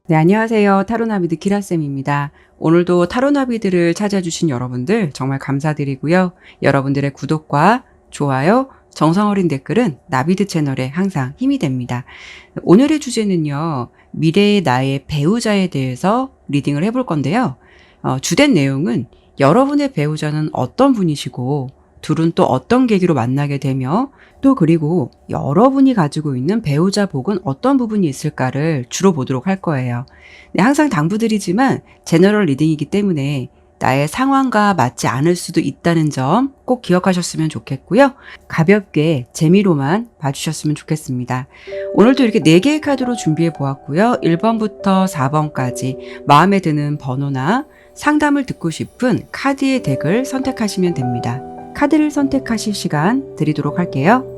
네, 안녕하세요. 타로나비드 키라쌤입니다. 오늘도 타로나비드를 찾아주신 여러분들 정말 감사드리고요. 여러분들의 구독과 좋아요, 정성 어린 댓글은 나비드 채널에 항상 힘이 됩니다. 오늘의 주제는요, 미래의 나의 배우자에 대해서 리딩을 해볼 건데요. 주된 내용은 여러분의 배우자는 어떤 분이시고, 둘은 또 어떤 계기로 만나게 되며, 또 그리고 여러분이 가지고 있는 배우자 복은 어떤 부분이 있을까를 주로 보도록 할 거예요. 네, 항상 당부드리지만 제너럴 리딩이기 때문에 나의 상황과 맞지 않을 수도 있다는 점 꼭 기억하셨으면 좋겠고요. 가볍게 재미로만 봐주셨으면 좋겠습니다. 오늘도 이렇게 4개의 카드로 준비해 보았고요. 1번부터 4번까지 마음에 드는 번호나 상담을 듣고 싶은 카드의 덱을 선택하시면 됩니다. 카드를 선택하실 시간 드리도록 할게요.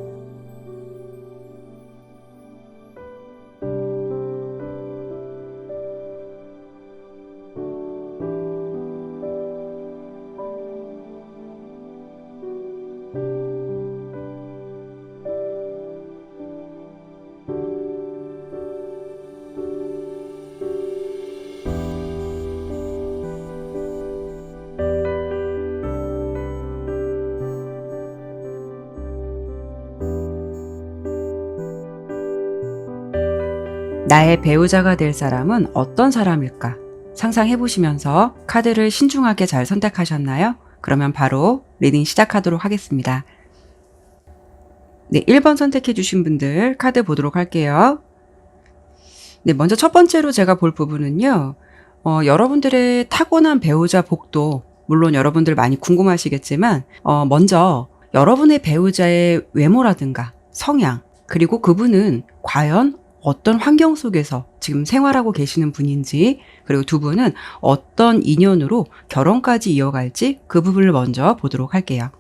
나의 배우자가 될 사람은 어떤 사람일까? 상상해 보시면서 카드를 신중하게 잘 선택하셨나요? 그러면 바로 리딩 시작하도록 하겠습니다. 네, 1번 선택해 주신 분들 카드 보도록 할게요. 네, 먼저 첫 번째로 제가 볼 부분은요. 여러분들의 타고난 배우자 복도 물론 여러분들 많이 궁금하시겠지만 먼저 여러분의 배우자의 외모라든가 성향 그리고 그분은 과연 어떤 환경 속에서 지금 생활하고 계시는 분인지 그리고 두 분은 어떤 인연으로 결혼까지 이어갈지 그 부분을 먼저 보도록 할게요.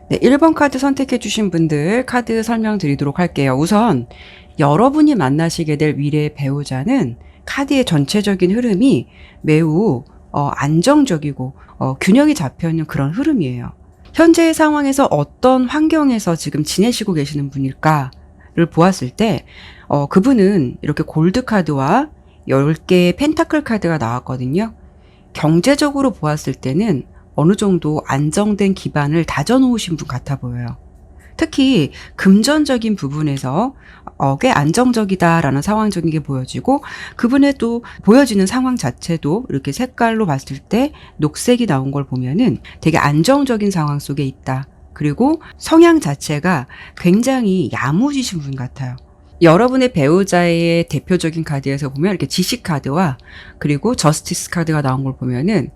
네, 1번 카드 선택해 주신 분들 카드 설명드리도록 할게요. 우선 여러분이 만나시게 될 미래의 배우자는 카드의 전체적인 흐름이 매우 안정적이고 균형이 잡혀있는 그런 흐름이에요. 현재의 상황에서 어떤 환경에서 지금 지내시고 계시는 분일까를 보았을 때 그분은 이렇게 골드 카드와 10개의 펜타클 카드가 나왔거든요. 경제적으로 보았을 때는 어느 정도 안정된 기반을 다져놓으신 분 같아 보여요. 특히 금전적인 부분에서 꽤 안정적이다라는 상황적인 게 보여지고 그분의 또 보여지는 상황 자체도 이렇게 색깔로 봤을 때 녹색이 나온 걸 보면은 되게 안정적인 상황 속에 있다. 그리고 성향 자체가 굉장히 야무지신 분 같아요. 여러분의 배우자의 대표적인 카드에서 보면 이렇게 지식 카드와 그리고 저스티스 카드가 나온 걸 보면은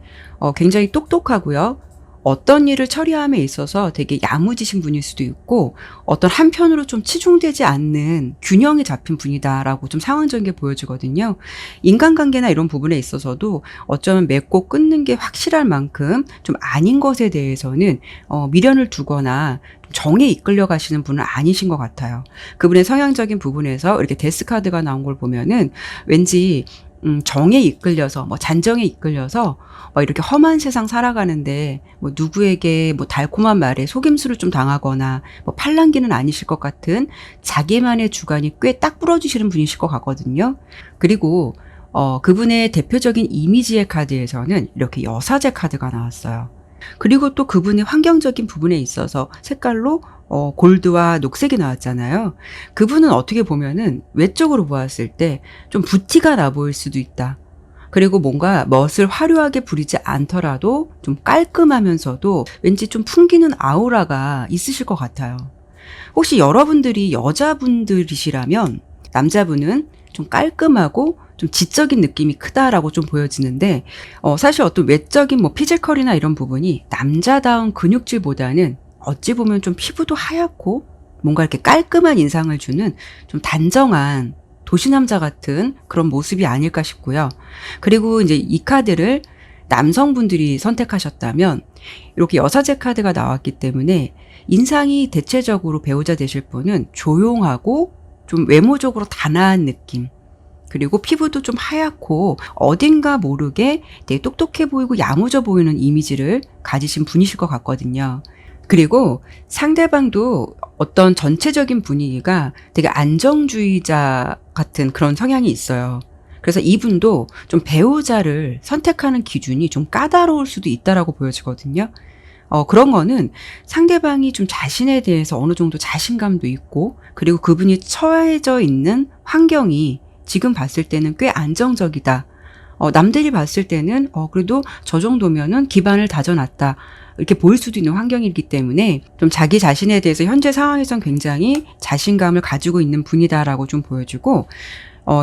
굉장히 똑똑하고요. 어떤 일을 처리함에 있어서 되게 야무지신 분일 수도 있고 어떤 한편으로 좀 치중되지 않는 균형이 잡힌 분이다라고 좀 상황적인 게 보여지거든요. 인간관계나 이런 부분에 있어서도 어쩌면 맺고 끊는 게 확실할 만큼 좀 아닌 것에 대해서는 미련을 두거나 정에 이끌려 가시는 분은 아니신 것 같아요. 그분의 성향적인 부분에서 이렇게 데스 카드가 나온 걸 보면은 왠지 정에 이끌려서 잔정에 이끌려서 이렇게 험한 세상 살아가는데 누구에게 달콤한 말에 속임수를 좀 당하거나 팔랑귀는 아니실 것 같은 자기만의 주관이 꽤 딱 부러지시는 분이실 것 같거든요. 그리고 그분의 대표적인 이미지의 카드에서는 이렇게 여사제 카드가 나왔어요. 그리고 또 그분의 환경적인 부분에 있어서 색깔로 골드와 녹색이 나왔잖아요. 그분은 어떻게 보면은 외적으로 보았을 때 좀 부티가 나 보일 수도 있다. 그리고 뭔가 멋을 화려하게 부리지 않더라도 좀 깔끔하면서도 왠지 좀 풍기는 아우라가 있으실 것 같아요. 혹시 여러분들이 여자분들이시라면 남자분은 좀 깔끔하고 좀 지적인 느낌이 크다라고 좀 보여지는데 사실 어떤 외적인 피지컬이나 이런 부분이 남자다운 근육질보다는 어찌 보면 좀 피부도 하얗고 뭔가 이렇게 깔끔한 인상을 주는 좀 단정한 도시남자 같은 그런 모습이 아닐까 싶고요. 그리고 이제 이 카드를 남성분들이 선택하셨다면 이렇게 여사제 카드가 나왔기 때문에 인상이 대체적으로 배우자 되실 분은 조용하고 좀 외모적으로 단아한 느낌, 그리고 피부도 좀 하얗고 어딘가 모르게 되게 똑똑해 보이고 야무져 보이는 이미지를 가지신 분이실 것 같거든요. 그리고 상대방도 어떤 전체적인 분위기가 되게 안정주의자 같은 그런 성향이 있어요. 그래서 이분도 좀 배우자를 선택하는 기준이 좀 까다로울 수도 있다라고 보여지거든요. 그런 거는 상대방이 좀 자신에 대해서 어느 정도 자신감도 있고, 그리고 그분이 처해져 있는 환경이 지금 봤을 때는 꽤 안정적이다. 남들이 봤을 때는 그래도 저 정도면은 기반을 다져놨다. 이렇게 보일 수도 있는 환경이기 때문에 좀 자기 자신에 대해서 현재 상황에선 굉장히 자신감을 가지고 있는 분이다라고 좀 보여지고,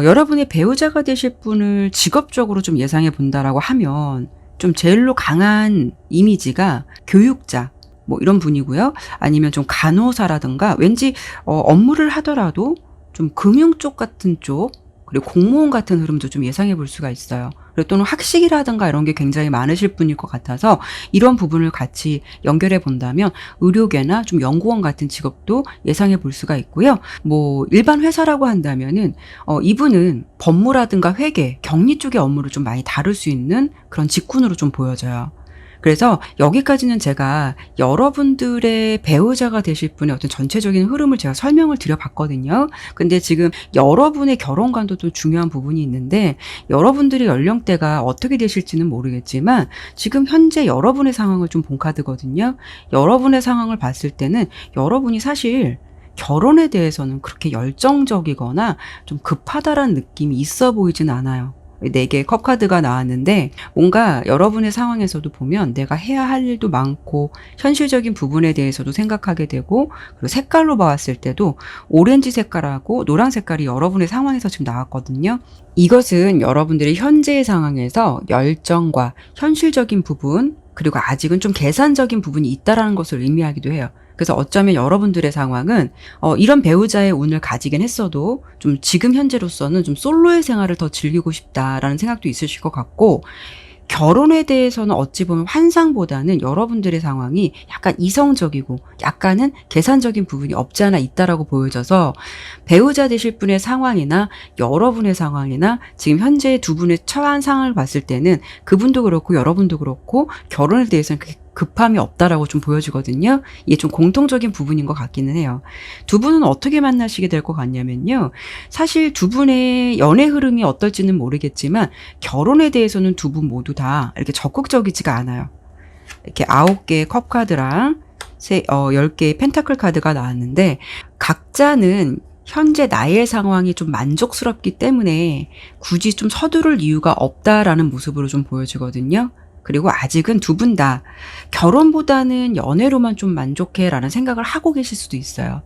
여러분의 배우자가 되실 분을 직업적으로 좀 예상해 본다라고 하면 좀 제일로 강한 이미지가 교육자, 뭐 이런 분이고요. 아니면 좀 간호사라든가 왠지 업무를 하더라도 좀 금융 쪽 같은 쪽, 그리고 공무원 같은 흐름도 좀 예상해 볼 수가 있어요. 그리고 또는 학식이라든가 이런 게 굉장히 많으실 분일 것 같아서 이런 부분을 같이 연결해 본다면 의료계나 좀 연구원 같은 직업도 예상해 볼 수가 있고요. 뭐 일반 회사라고 한다면은 이분은 법무라든가 회계, 격리 쪽의 업무를 좀 많이 다룰 수 있는 그런 직군으로 좀 보여져요. 그래서 여기까지는 제가 여러분들의 배우자가 되실 분의 어떤 전체적인 흐름을 제가 설명을 드려봤거든요. 근데 지금 여러분의 결혼관도 또 중요한 부분이 있는데, 여러분들의 연령대가 어떻게 되실지는 모르겠지만 지금 현재 여러분의 상황을 좀 본 카드거든요. 여러분의 상황을 봤을 때는 여러분이 사실 결혼에 대해서는 그렇게 열정적이거나 좀 급하다라는 느낌이 있어 보이진 않아요. 4개의 컵 카드가 나왔는데 뭔가 여러분의 상황에서도 보면 내가 해야 할 일도 많고 현실적인 부분에 대해서도 생각하게 되고, 그리고 색깔로 봤을 때도 오렌지 색깔하고 노란 색깔이 여러분의 상황에서 지금 나왔거든요. 이것은 여러분들의 현재의 상황에서 열정과 현실적인 부분, 그리고 아직은 좀 계산적인 부분이 있다라는 것을 의미하기도 해요. 그래서 어쩌면 여러분들의 상황은 이런 배우자의 운을 가지긴 했어도 좀 지금 현재로서는 좀 솔로의 생활을 더 즐기고 싶다라는 생각도 있으실 것 같고, 결혼에 대해서는 어찌 보면 환상보다는 여러분들의 상황이 약간 이성적이고 약간은 계산적인 부분이 없지 않아 있다라고 보여져서 배우자 되실 분의 상황이나 여러분의 상황이나 지금 현재 두 분의 처한 상황을 봤을 때는 그분도 그렇고 여러분도 그렇고 결혼에 대해서는 급함이 없다라고 좀 보여지거든요. 이게 좀 공통적인 부분인 것 같기는 해요. 두 분은 어떻게 만나시게 될 것 같냐면요. 사실 두 분의 연애 흐름이 어떨지는 모르겠지만 결혼에 대해서는 두 분 모두 다 이렇게 적극적이지가 않아요. 이렇게 9개의 컵 카드랑 10개의 펜타클 카드가 나왔는데, 각자는 현재 나의 상황이 좀 만족스럽기 때문에 굳이 좀 서두를 이유가 없다라는 모습으로 좀 보여지거든요. 그리고 아직은 두 분 다 결혼보다는 연애로만 좀 만족해라는 생각을 하고 계실 수도 있어요.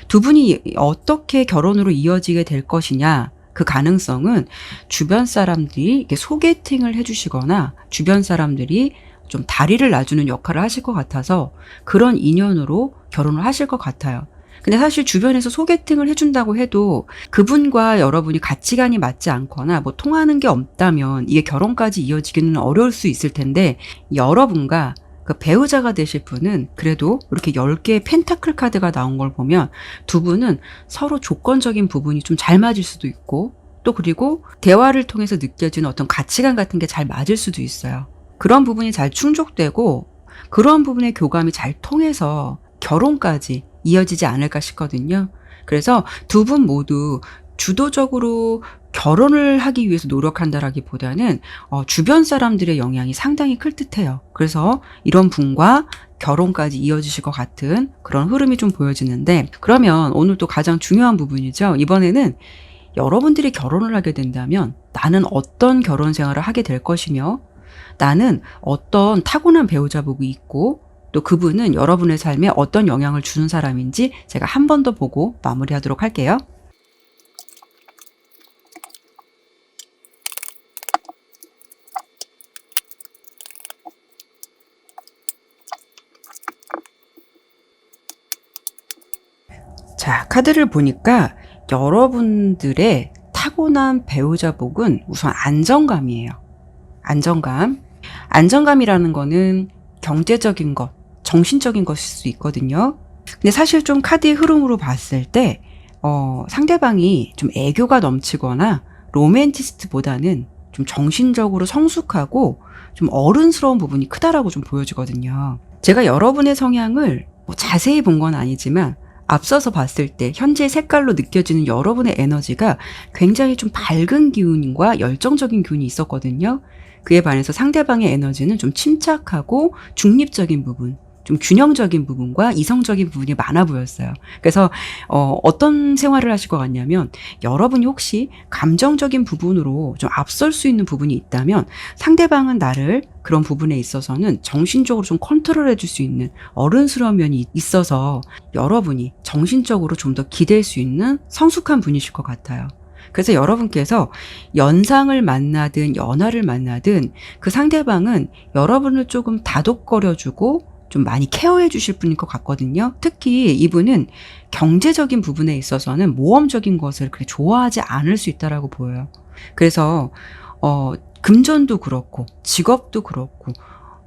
두 분이 어떻게 결혼으로 이어지게 될 것이냐, 그 가능성은 주변 사람들이 이렇게 소개팅을 해주시거나 주변 사람들이 좀 다리를 놔주는 역할을 하실 것 같아서 그런 인연으로 결혼을 하실 것 같아요. 근데 사실 주변에서 소개팅을 해준다고 해도 그분과 여러분이 가치관이 맞지 않거나 뭐 통하는 게 없다면 이게 결혼까지 이어지기는 어려울 수 있을 텐데, 여러분과 그 배우자가 되실 분은 그래도 이렇게 10개의 펜타클 카드가 나온 걸 보면 두 분은 서로 조건적인 부분이 좀 잘 맞을 수도 있고, 또 그리고 대화를 통해서 느껴지는 어떤 가치관 같은 게 잘 맞을 수도 있어요. 그런 부분이 잘 충족되고 그런 부분의 교감이 잘 통해서 결혼까지 이어지지 않을까 싶거든요. 그래서 두 분 모두 주도적으로 결혼을 하기 위해서 노력한다라기보다는 주변 사람들의 영향이 상당히 클 듯해요. 그래서 이런 분과 결혼까지 이어지실 것 같은 그런 흐름이 좀 보여지는데, 그러면 오늘 또 가장 중요한 부분이죠. 이번에는 여러분들이 결혼을 하게 된다면 나는 어떤 결혼 생활을 하게 될 것이며, 나는 어떤 타고난 배우자복이 있고, 또 그분은 여러분의 삶에 어떤 영향을 주는 사람인지 제가 한 번 더 보고 마무리하도록 할게요. 자, 카드를 보니까 여러분들의 타고난 배우자 복은 우선 안정감이에요. 안정감. 안정감이라는 거는 경제적인 것, 정신적인 것일 수 있거든요. 근데 사실 좀 카드의 흐름으로 봤을 때 상대방이 좀 애교가 넘치거나 로맨티스트보다는 좀 정신적으로 성숙하고 좀 어른스러운 부분이 크다라고 좀 보여지거든요. 제가 여러분의 성향을 뭐 자세히 본 건 아니지만 앞서서 봤을 때 현재 색깔로 느껴지는 여러분의 에너지가 굉장히 좀 밝은 기운과 열정적인 기운이 있었거든요. 그에 반해서 상대방의 에너지는 좀 침착하고 중립적인 부분, 좀 균형적인 부분과 이성적인 부분이 많아 보였어요. 그래서 어떤 생활을 하실 것 같냐면 여러분이 혹시 감정적인 부분으로 좀 앞설 수 있는 부분이 있다면 상대방은 나를 그런 부분에 있어서는 정신적으로 좀 컨트롤해 줄 수 있는 어른스러운 면이 있어서 여러분이 정신적으로 좀 더 기댈 수 있는 성숙한 분이실 것 같아요. 그래서 여러분께서 연상을 만나든 연하를 만나든 그 상대방은 여러분을 조금 다독거려주고 좀 많이 케어해 주실 분일 것 같거든요. 특히 이분은 경제적인 부분에 있어서는 모험적인 것을 그렇게 좋아하지 않을 수 있다라고 보여요. 그래서 금전도 그렇고 직업도 그렇고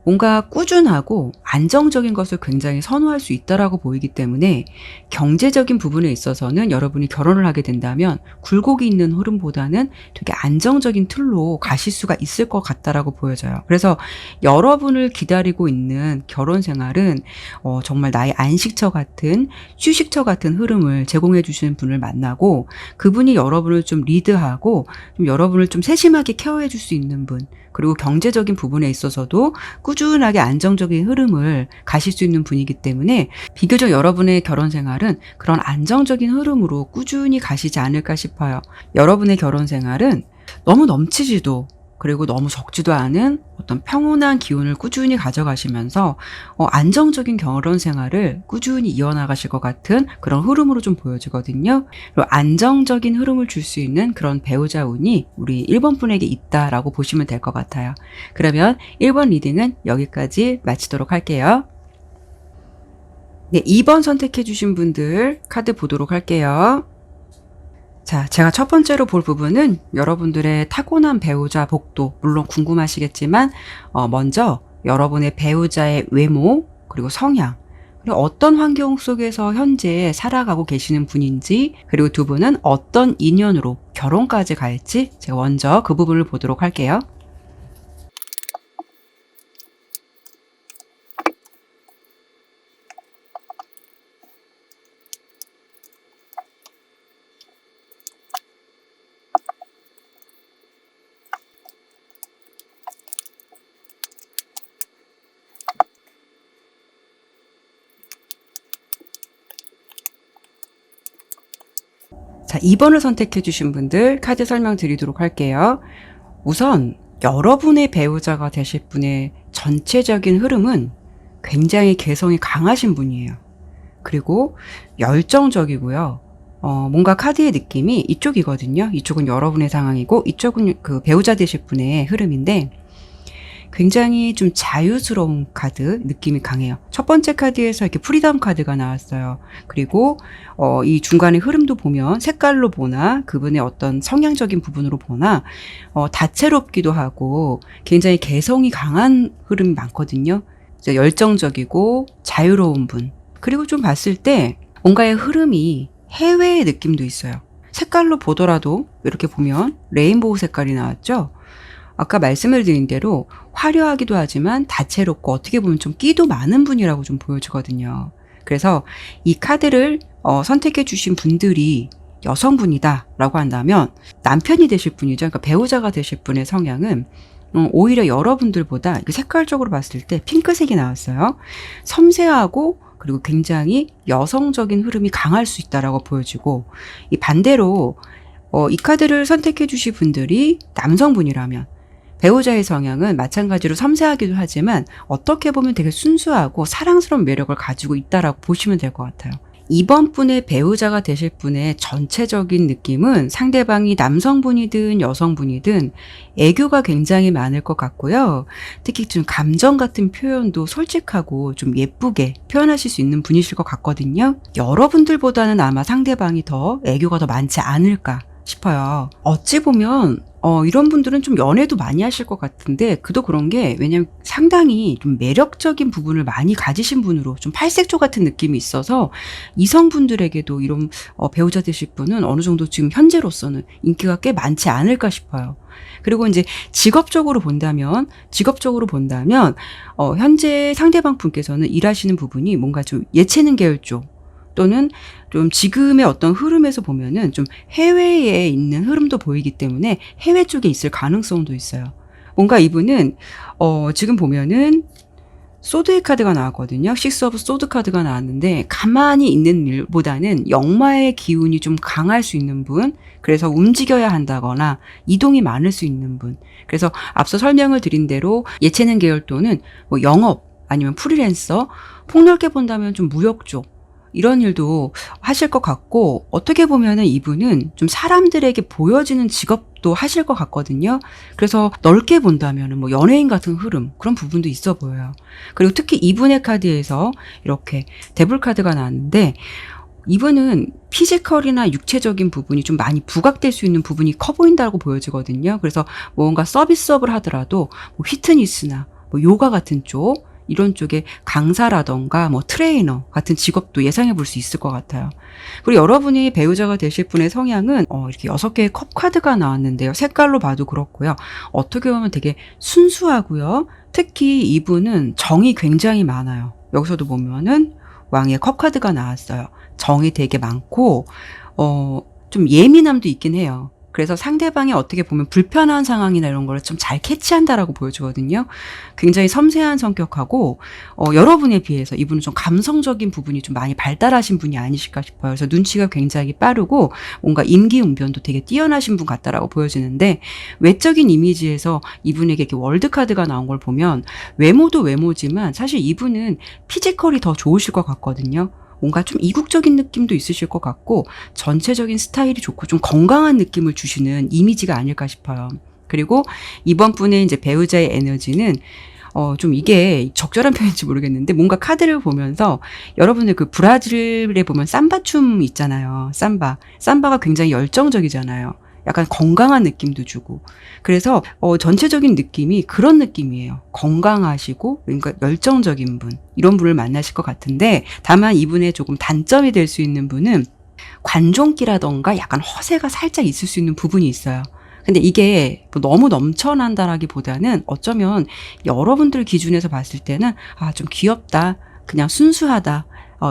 뭔가 꾸준하고 안정적인 것을 굉장히 선호할 수 있다라고 보이기 때문에 경제적인 부분에 있어서는 여러분이 결혼을 하게 된다면 굴곡이 있는 흐름보다는 되게 안정적인 틀로 가실 수가 있을 것 같다라고 보여져요. 그래서 여러분을 기다리고 있는 결혼 생활은 정말 나의 안식처 같은 휴식처 같은 흐름을 제공해 주시는 분을 만나고 그분이 여러분을 좀 리드하고 좀 여러분을 좀 세심하게 케어해 줄 수 있는 분, 그리고 경제적인 부분에 있어서도 꾸준하게 안정적인 흐름을 가실 수 있는 분이기 때문에 비교적 여러분의 결혼 생활은 그런 안정적인 흐름으로 꾸준히 가시지 않을까 싶어요. 여러분의 결혼 생활은 너무 넘치지도 그리고 너무 적지도 않은 어떤 평온한 기운을 꾸준히 가져가시면서 안정적인 결혼 생활을 꾸준히 이어나가실 것 같은 그런 흐름으로 좀 보여지거든요. 그리고 안정적인 흐름을 줄 수 있는 그런 배우자 운이 우리 1번 분에게 있다라고 보시면 될 것 같아요. 그러면 1번 리딩은 여기까지 마치도록 할게요. 네, 2번 선택해 주신 분들 카드 보도록 할게요. 자, 제가 첫 번째로 볼 부분은 여러분들의 타고난 배우자 복도, 물론 궁금하시겠지만 먼저 여러분의 배우자의 외모, 그리고 성향, 그리고 어떤 환경 속에서 현재 살아가고 계시는 분인지, 그리고 두 분은 어떤 인연으로 결혼까지 갈지 제가 먼저 그 부분을 보도록 할게요. 자, 2번을 선택해 주신 분들 카드 설명드리도록 할게요. 우선 여러분의 배우자가 되실 분의 전체적인 흐름은 굉장히 개성이 강하신 분이에요. 그리고 열정적이고요. 뭔가 카드의 느낌이 이쪽이거든요. 이쪽은 여러분의 상황이고 이쪽은 그 배우자 되실 분의 흐름인데 굉장히 좀 자유스러운 카드 느낌이 강해요. 첫 번째 카드에서 이렇게 프리덤 카드가 나왔어요. 그리고 이 중간의 흐름도 보면 색깔로 보나 그분의 어떤 성향적인 부분으로 보나 다채롭기도 하고 굉장히 개성이 강한 흐름이 많거든요. 열정적이고 자유로운 분. 그리고 좀 봤을 때 뭔가의 흐름이 해외의 느낌도 있어요. 색깔로 보더라도 이렇게 보면 레인보우 색깔이 나왔죠. 아까 말씀을 드린 대로 화려하기도 하지만 다채롭고 어떻게 보면 좀 끼도 많은 분이라고 좀 보여지거든요. 그래서 이 카드를 선택해 주신 분들이 여성분이다라고 한다면 남편이 되실 분이죠. 그러니까 배우자가 되실 분의 성향은 오히려 여러분들보다 색깔적으로 봤을 때 핑크색이 나왔어요. 섬세하고 그리고 굉장히 여성적인 흐름이 강할 수 있다라고 보여지고 이 반대로 이 카드를 선택해 주신 분들이 남성분이라면 배우자의 성향은 마찬가지로 섬세하기도 하지만 어떻게 보면 되게 순수하고 사랑스러운 매력을 가지고 있다라고 보시면 될 것 같아요. 이번 분의 배우자가 되실 분의 전체적인 느낌은 상대방이 남성분이든 여성분이든 애교가 굉장히 많을 것 같고요. 특히 좀 감정 같은 표현도 솔직하고 좀 예쁘게 표현하실 수 있는 분이실 것 같거든요. 여러분들보다는 아마 상대방이 더 애교가 더 많지 않을까 싶어요. 어찌 보면 이런 분들은 좀 연애도 많이 하실 것 같은데 그도 그런 게 왜냐면 상당히 좀 매력적인 부분을 많이 가지신 분으로 좀 팔색조 같은 느낌이 있어서 이성분들에게도 이런 배우자 되실 분은 어느 정도 지금 현재로서는 인기가 꽤 많지 않을까 싶어요. 그리고 이제 직업적으로 본다면 현재 상대방 분께서는 일하시는 부분이 뭔가 좀 예체능 계열 쪽 또는 좀 지금의 어떤 흐름에서 보면은 좀 해외에 있는 흐름도 보이기 때문에 해외 쪽에 있을 가능성도 있어요. 뭔가 이분은 지금 보면은 소드의 카드가 나왔거든요. 식스 오브 소드 카드가 나왔는데 가만히 있는 일보다는 역마의 기운이 좀 강할 수 있는 분, 그래서 움직여야 한다거나 이동이 많을 수 있는 분. 그래서 앞서 설명을 드린 대로 예체능 계열 또는 뭐 영업 아니면 프리랜서, 폭넓게 본다면 좀 무역 쪽 이런 일도 하실 것 같고 어떻게 보면은 이분은 좀 사람들에게 보여지는 직업도 하실 것 같거든요. 그래서 넓게 본다면은 뭐 연예인 같은 흐름 그런 부분도 있어 보여요. 그리고 특히 이분의 카드에서 이렇게 데블 카드가 나왔는데 이분은 피지컬이나 육체적인 부분이 좀 많이 부각될 수 있는 부분이 커 보인다고 보여지거든요. 그래서 뭔가 서비스업을 하더라도 뭐 피트니스나 뭐 요가 같은 쪽 이런 쪽에 강사라던가 뭐 트레이너 같은 직업도 예상해 볼 수 있을 것 같아요. 그리고 여러분이 배우자가 되실 분의 성향은 이렇게 6개의 컵 카드가 나왔는데요. 색깔로 봐도 그렇고요. 어떻게 보면 되게 순수하고요. 특히 이분은 정이 굉장히 많아요. 여기서도 보면은 왕의 컵 카드가 나왔어요. 정이 되게 많고 좀 예민함도 있긴 해요. 그래서 상대방이 어떻게 보면 불편한 상황이나 이런 걸 좀 잘 캐치한다라고 보여주거든요. 굉장히 섬세한 성격하고 여러분에 비해서 이분은 좀 감성적인 부분이 좀 많이 발달하신 분이 아니실까 싶어요. 그래서 눈치가 굉장히 빠르고 뭔가 임기응변도 되게 뛰어나신 분 같다라고 보여지는데 외적인 이미지에서 이분에게 이렇게 월드카드가 나온 걸 보면 외모도 외모지만 사실 이분은 피지컬이 더 좋으실 것 같거든요. 뭔가 좀 이국적인 느낌도 있으실 것 같고 전체적인 스타일이 좋고 좀 건강한 느낌을 주시는 이미지가 아닐까 싶어요. 그리고 이번 분의 이제 배우자의 에너지는 좀 이게 적절한 표현인지 모르겠는데 뭔가 카드를 보면서 여러분들 그 브라질에 보면 삼바춤 있잖아요. 삼바가 굉장히 열정적이잖아요. 약간 건강한 느낌도 주고. 그래서 전체적인 느낌이 그런 느낌이에요. 건강하시고 그러니까 열정적인 분. 이런 분을 만나실 것 같은데 다만 이분의 조금 단점이 될 수 있는 분은 관종기라던가 약간 허세가 살짝 있을 수 있는 부분이 있어요. 근데 이게 뭐 너무 넘쳐난다라기보다는 어쩌면 여러분들 기준에서 봤을 때는 좀 귀엽다. 그냥 순수하다.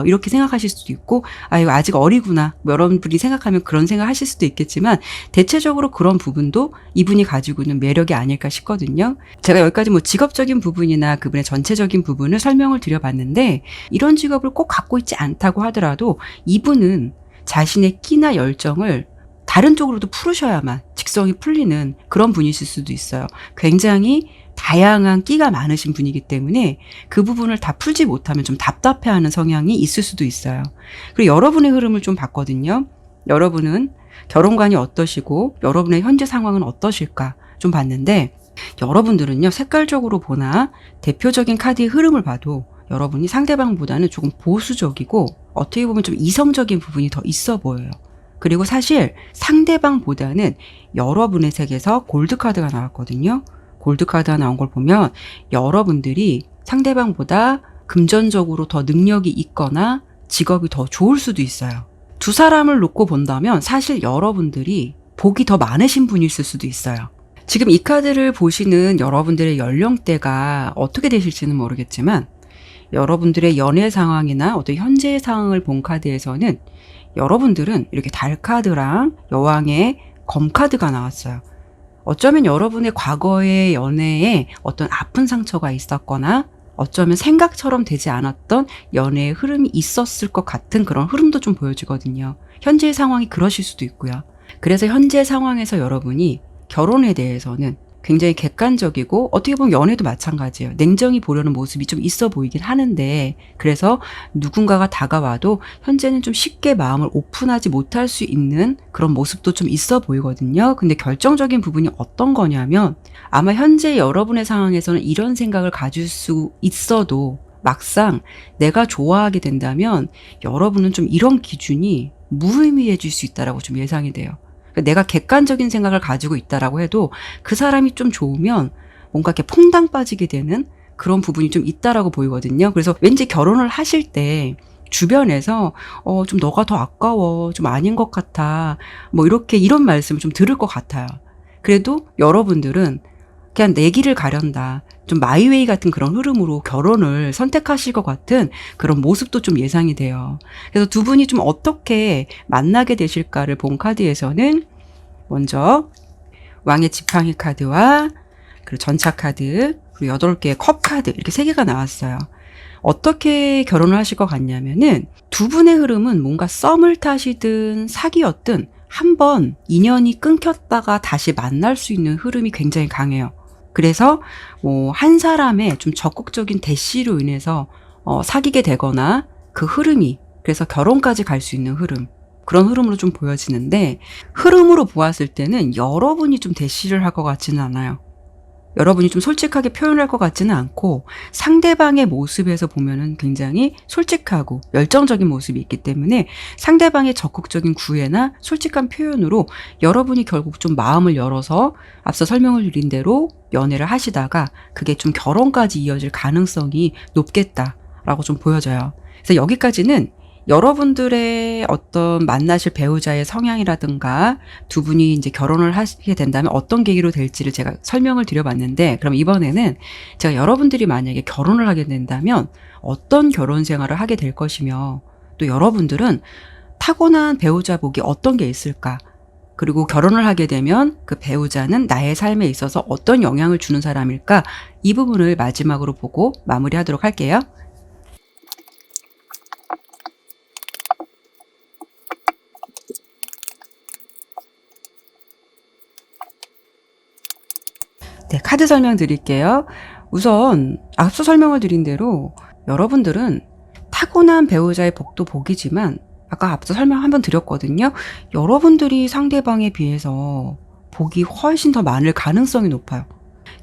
이렇게 생각하실 수도 있고, 이거 아직 어리구나. 뭐 여러분들이 생각하면 그런 생각 하실 수도 있겠지만, 대체적으로 그런 부분도 이분이 가지고 있는 매력이 아닐까 싶거든요. 제가 여기까지 뭐 직업적인 부분이나 그분의 전체적인 부분을 설명을 드려봤는데, 이런 직업을 꼭 갖고 있지 않다고 하더라도, 이분은 자신의 끼나 열정을 다른 쪽으로도 풀으셔야만 직성이 풀리는 그런 분이실 수도 있어요. 굉장히 다양한 끼가 많으신 분이기 때문에 그 부분을 다 풀지 못하면 좀 답답해하는 성향이 있을 수도 있어요. 그리고 여러분의 흐름을 좀 봤거든요. 여러분은 결혼관이 어떠시고 여러분의 현재 상황은 어떠실까 좀 봤는데 여러분들은요 색깔적으로 보나 대표적인 카드의 흐름을 봐도 여러분이 상대방보다는 조금 보수적이고 어떻게 보면 좀 이성적인 부분이 더 있어 보여요. 그리고 사실 상대방보다는 여러분의 색에서 골드카드가 나왔거든요. 골드카드가 나온 걸 보면 여러분들이 상대방보다 금전적으로 더 능력이 있거나 직업이 더 좋을 수도 있어요. 두 사람을 놓고 본다면 사실 여러분들이 복이 더 많으신 분이실 수도 있어요. 지금 이 카드를 보시는 여러분들의 연령대가 어떻게 되실지는 모르겠지만 여러분들의 연애 상황이나 어떤 현재의 상황을 본 카드에서는 여러분들은 이렇게 달 카드랑 여왕의 검 카드가 나왔어요. 어쩌면 여러분의 과거의 연애에 어떤 아픈 상처가 있었거나 어쩌면 생각처럼 되지 않았던 연애의 흐름이 있었을 것 같은 그런 흐름도 좀 보여지거든요. 현재의 상황이 그러실 수도 있고요. 그래서 현재 상황에서 여러분이 결혼에 대해서는 굉장히 객관적이고 어떻게 보면 연애도 마찬가지예요. 냉정히 보려는 모습이 좀 있어 보이긴 하는데 그래서 누군가가 다가와도 현재는 좀 쉽게 마음을 오픈하지 못할 수 있는 그런 모습도 좀 있어 보이거든요. 근데 결정적인 부분이 어떤 거냐면 아마 현재 여러분의 상황에서는 이런 생각을 가질 수 있어도 막상 내가 좋아하게 된다면 여러분은 좀 이런 기준이 무의미해질 수 있다라고 좀 예상이 돼요. 내가 객관적인 생각을 가지고 있다라고 해도 그 사람이 좀 좋으면 뭔가 이렇게 퐁당 빠지게 되는 그런 부분이 좀 있다라고 보이거든요. 그래서 왠지 결혼을 하실 때 주변에서 좀 너가 더 아까워, 좀 아닌 것 같아, 뭐 이런 말씀을 좀 들을 것 같아요. 그래도 여러분들은 그냥 내 길을 가련다, 좀 마이웨이 같은 그런 흐름으로 결혼을 선택하실 것 같은 그런 모습도 좀 예상이 돼요. 그래서 두 분이 좀 어떻게 만나게 되실까를 본 카드에서는 먼저 왕의 지팡이 카드와 그리고 전차 카드, 그리고 8개의 컵 카드, 이렇게 3개가 나왔어요. 어떻게 결혼을 하실 것 같냐면은 두 분의 흐름은 뭔가 썸을 타시든 사귀었든 한번 인연이 끊겼다가 다시 만날 수 있는 흐름이 굉장히 강해요. 그래서 한 사람의 좀 적극적인 대시로 인해서 사귀게 되거나 그 흐름이 그래서 결혼까지 갈 수 있는 흐름, 그런 흐름으로 좀 보여지는데, 흐름으로 보았을 때는 여러분이 좀 대시를 할 것 같지는 않아요. 여러분이 좀 솔직하게 표현할 것 같지는 않고 상대방의 모습에서 보면은 굉장히 솔직하고 열정적인 모습이 있기 때문에 상대방의 적극적인 구애나 솔직한 표현으로 여러분이 결국 좀 마음을 열어서 앞서 설명을 드린 대로 연애를 하시다가 그게 좀 결혼까지 이어질 가능성이 높겠다라고 좀 보여져요. 그래서 여기까지는 여러분들의 어떤 만나실 배우자의 성향이라든가 두 분이 이제 결혼을 하시게 된다면 어떤 계기로 될지를 제가 설명을 드려봤는데, 그럼 이번에는 제가 여러분들이 만약에 결혼을 하게 된다면 어떤 결혼 생활을 하게 될 것이며, 또 여러분들은 타고난 배우자 복이 어떤 게 있을까, 그리고 결혼을 하게 되면 그 배우자는 나의 삶에 있어서 어떤 영향을 주는 사람일까, 이 부분을 마지막으로 보고 마무리하도록 할게요. 네, 카드 설명 드릴게요. 우선 앞서 설명을 드린 대로 여러분들은 타고난 배우자의 복도 복이지만, 아까 앞서 설명 한번 드렸거든요. 여러분들이 상대방에 비해서 복이 훨씬 더 많을 가능성이 높아요.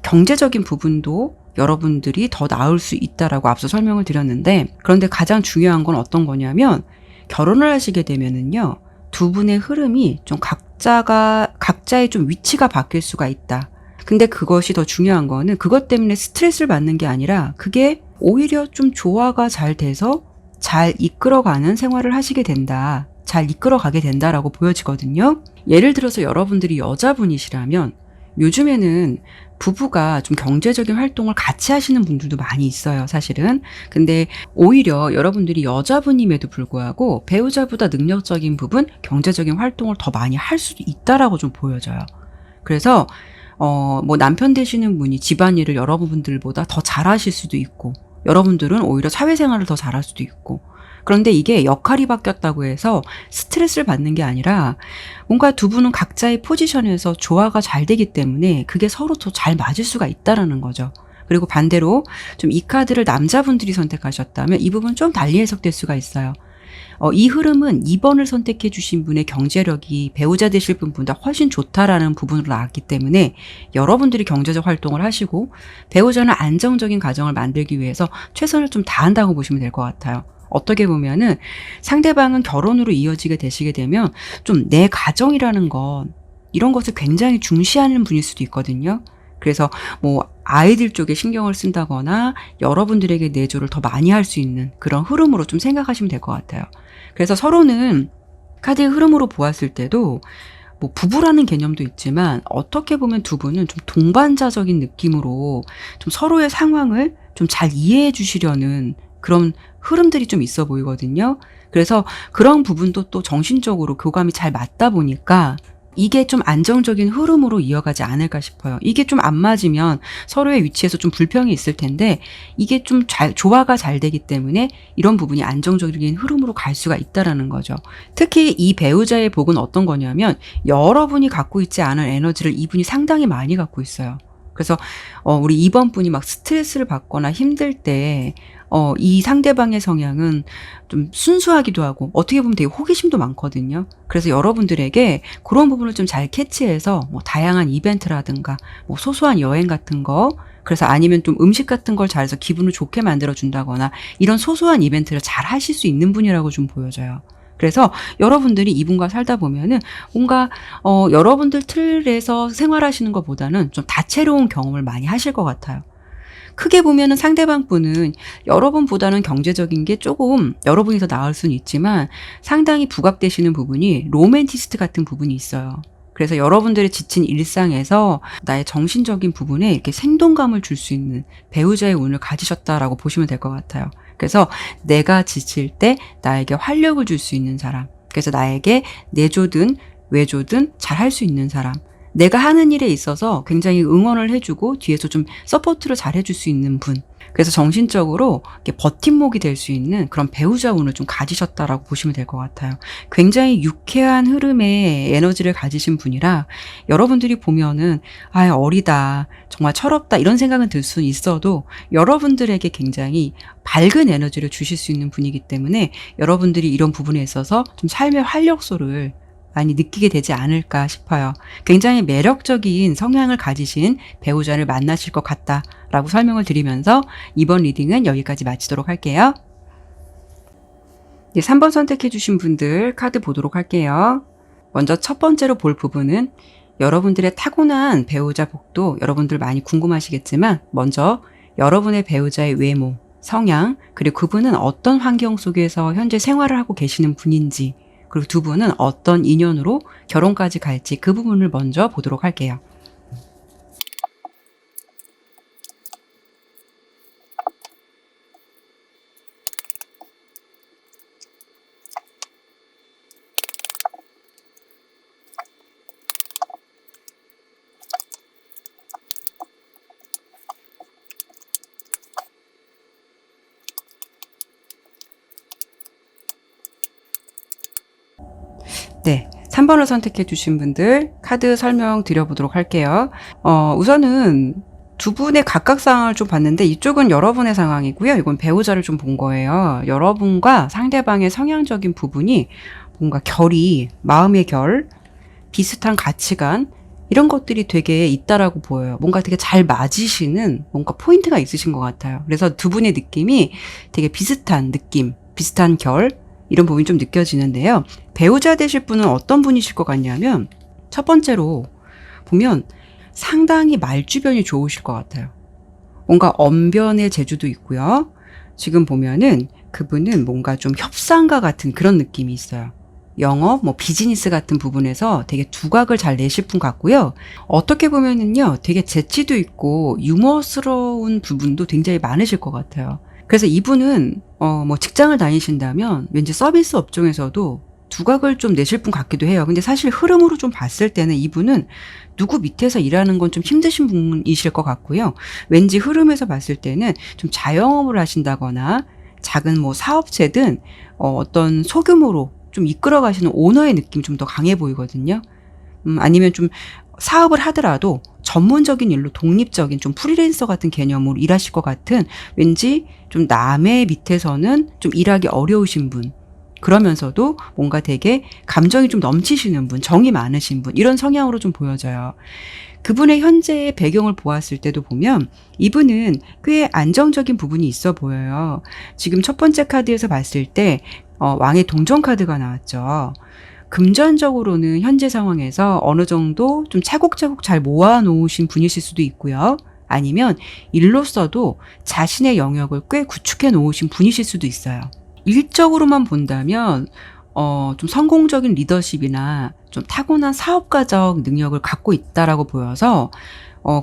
경제적인 부분도 여러분들이 더 나을 수 있다라고 앞서 설명을 드렸는데, 그런데 가장 중요한 건 어떤 거냐면, 결혼을 하시게 되면은요, 두 분의 흐름이 좀 각자의 좀 위치가 바뀔 수가 있다. 근데 그것이 더 중요한 거는 그것 때문에 스트레스를 받는 게 아니라 그게 오히려 좀 조화가 잘 돼서 잘 이끌어가는 생활을 하시게 된다, 잘 이끌어가게 된다라고 보여지거든요. 예를 들어서 여러분들이 여자분이시라면 요즘에는 부부가 좀 경제적인 활동을 같이 하시는 분들도 많이 있어요, 사실은. 근데 오히려 여러분들이 여자분임에도 불구하고 배우자보다 능력적인 부분, 경제적인 활동을 더 많이 할 수도 있다라고 좀 보여져요. 그래서 남편 되시는 분이 집안일을 여러분들보다 더 잘하실 수도 있고, 여러분들은 오히려 사회생활을 더 잘할 수도 있고, 그런데 이게 역할이 바뀌었다고 해서 스트레스를 받는 게 아니라 뭔가 두 분은 각자의 포지션에서 조화가 잘 되기 때문에 그게 서로 더 잘 맞을 수가 있다라는 거죠. 그리고 반대로 좀 이 카드를 남자분들이 선택하셨다면 이 부분 좀 달리 해석될 수가 있어요. 이 흐름은 2번을 선택해 주신 분의 경제력이 배우자 되실 분보다 훨씬 좋다라는 부분으로 나왔기 때문에 여러분들이 경제적 활동을 하시고 배우자는 안정적인 가정을 만들기 위해서 최선을 좀 다한다고 보시면 될 것 같아요. 어떻게 보면은 상대방은 결혼으로 이어지게 되시게 되면 좀 내 가정이라는 건, 이런 것을 굉장히 중시하는 분일 수도 있거든요. 그래서 아이들 쪽에 신경을 쓴다거나 여러분들에게 내조를 더 많이 할 수 있는 그런 흐름으로 좀 생각하시면 될 것 같아요. 그래서 서로는 카드의 흐름으로 보았을 때도 부부라는 개념도 있지만 어떻게 보면 두 분은 좀 동반자적인 느낌으로 좀 서로의 상황을 좀 잘 이해해 주시려는 그런 흐름들이 좀 있어 보이거든요. 그래서 그런 부분도 또 정신적으로 교감이 잘 맞다 보니까 이게 좀 안정적인 흐름으로 이어가지 않을까 싶어요. 이게 좀 안 맞으면 서로의 위치에서 좀 불평이 있을 텐데, 이게 좀 조화가 잘 되기 때문에 이런 부분이 안정적인 흐름으로 갈 수가 있다라는 거죠. 특히 이 배우자의 복은 어떤 거냐면 여러분이 갖고 있지 않은 에너지를 이분이 상당히 많이 갖고 있어요. 그래서 우리 2번 분이 막 스트레스를 받거나 힘들 때 이 상대방의 성향은 좀 순수하기도 하고 어떻게 보면 되게 호기심도 많거든요. 그래서 여러분들에게 그런 부분을 좀 잘 캐치해서 다양한 이벤트라든가 소소한 여행 같은 거, 그래서 아니면 좀 음식 같은 걸 잘해서 기분을 좋게 만들어 준다거나 이런 소소한 이벤트를 잘 하실 수 있는 분이라고 좀 보여져요. 그래서 여러분들이 이분과 살다 보면은 뭔가 여러분들 틀에서 생활하시는 것보다는 좀 다채로운 경험을 많이 하실 것 같아요. 크게 보면은 상대방 분은 여러분보다는 경제적인 게 조금 여러분이 더 나을 수는 있지만 상당히 부각되시는 부분이 로맨티스트 같은 부분이 있어요. 그래서 여러분들의 지친 일상에서 나의 정신적인 부분에 이렇게 생동감을 줄 수 있는 배우자의 운을 가지셨다라고 보시면 될 것 같아요. 그래서 내가 지칠 때 나에게 활력을 줄 수 있는 사람. 그래서 나에게 내조든 외조든 잘할 수 있는 사람. 내가 하는 일에 있어서 굉장히 응원을 해주고 뒤에서 좀 서포트를 잘 해줄 수 있는 분. 그래서 정신적으로 이렇게 버팀목이 될 수 있는 그런 배우자 운을 좀 가지셨다라고 보시면 될 것 같아요. 굉장히 유쾌한 흐름의 에너지를 가지신 분이라 여러분들이 보면은 어리다, 정말 철없다 이런 생각은 들 수는 있어도 여러분들에게 굉장히 밝은 에너지를 주실 수 있는 분이기 때문에 여러분들이 이런 부분에 있어서 좀 삶의 활력소를 많이 느끼게 되지 않을까 싶어요. 굉장히 매력적인 성향을 가지신 배우자를 만나실 것 같다라고 설명을 드리면서 이번 리딩은 여기까지 마치도록 할게요. 3번 선택해 주신 분들 카드 보도록 할게요. 먼저 첫 번째로 볼 부분은 여러분들의 타고난 배우자 복도 여러분들 많이 궁금하시겠지만 먼저 여러분의 배우자의 외모, 성향, 그리고 그분은 어떤 환경 속에서 현재 생활을 하고 계시는 분인지 그리고 두 분은 어떤 인연으로 결혼까지 갈지 그 부분을 먼저 보도록 할게요. 네, 3번을 선택해 주신 분들 카드 설명 드려보도록 할게요. 우선은 두 분의 각각 상황을 좀 봤는데 이쪽은 여러분의 상황이고요. 이건 배우자를 좀 본 거예요. 여러분과 상대방의 성향적인 부분이 뭔가 결이, 마음의 결, 비슷한 가치관 이런 것들이 되게 있다라고 보여요. 뭔가 되게 잘 맞으시는 뭔가 포인트가 있으신 것 같아요. 그래서 두 분의 느낌이 되게 비슷한 느낌, 비슷한 결 이런 부분이 좀 느껴지는데요. 배우자 되실 분은 어떤 분이실 것 같냐면 첫 번째로 보면 상당히 말주변이 좋으실 것 같아요. 뭔가 언변의 재주도 있고요. 지금 보면은 그분은 뭔가 좀 협상가 같은 그런 느낌이 있어요. 영업, 비즈니스 같은 부분에서 되게 두각을 잘 내실 분 같고요. 어떻게 보면은요, 되게 재치도 있고 유머스러운 부분도 굉장히 많으실 것 같아요. 그래서 이분은 직장을 다니신다면 왠지 서비스 업종에서도 두각을 좀 내실 분 같기도 해요. 근데 사실 흐름으로 좀 봤을 때는 이분은 누구 밑에서 일하는 건 좀 힘드신 분이실 것 같고요. 왠지 흐름에서 봤을 때는 좀 자영업을 하신다거나 작은 사업체든 어떤 소규모로 좀 이끌어 가시는 오너의 느낌이 좀 더 강해 보이거든요. 아니면 좀 사업을 하더라도 전문적인 일로 독립적인 좀 프리랜서 같은 개념으로 일하실 것 같은 왠지 좀 남의 밑에서는 좀 일하기 어려우신 분. 그러면서도 뭔가 되게 감정이 좀 넘치시는 분, 정이 많으신 분, 이런 성향으로 좀 보여져요. 그분의 현재의 배경을 보았을 때도 보면 이분은 꽤 안정적인 부분이 있어 보여요. 지금 첫 번째 카드에서 봤을 때 왕의 동전 카드가 나왔죠. 금전적으로는 현재 상황에서 어느 정도 좀 차곡차곡 잘 모아놓으신 분이실 수도 있고요. 아니면 일로서도 자신의 영역을 꽤 구축해 놓으신 분이실 수도 있어요. 일적으로만 본다면 좀 성공적인 리더십이나 좀 타고난 사업가적 능력을 갖고 있다라고 보여서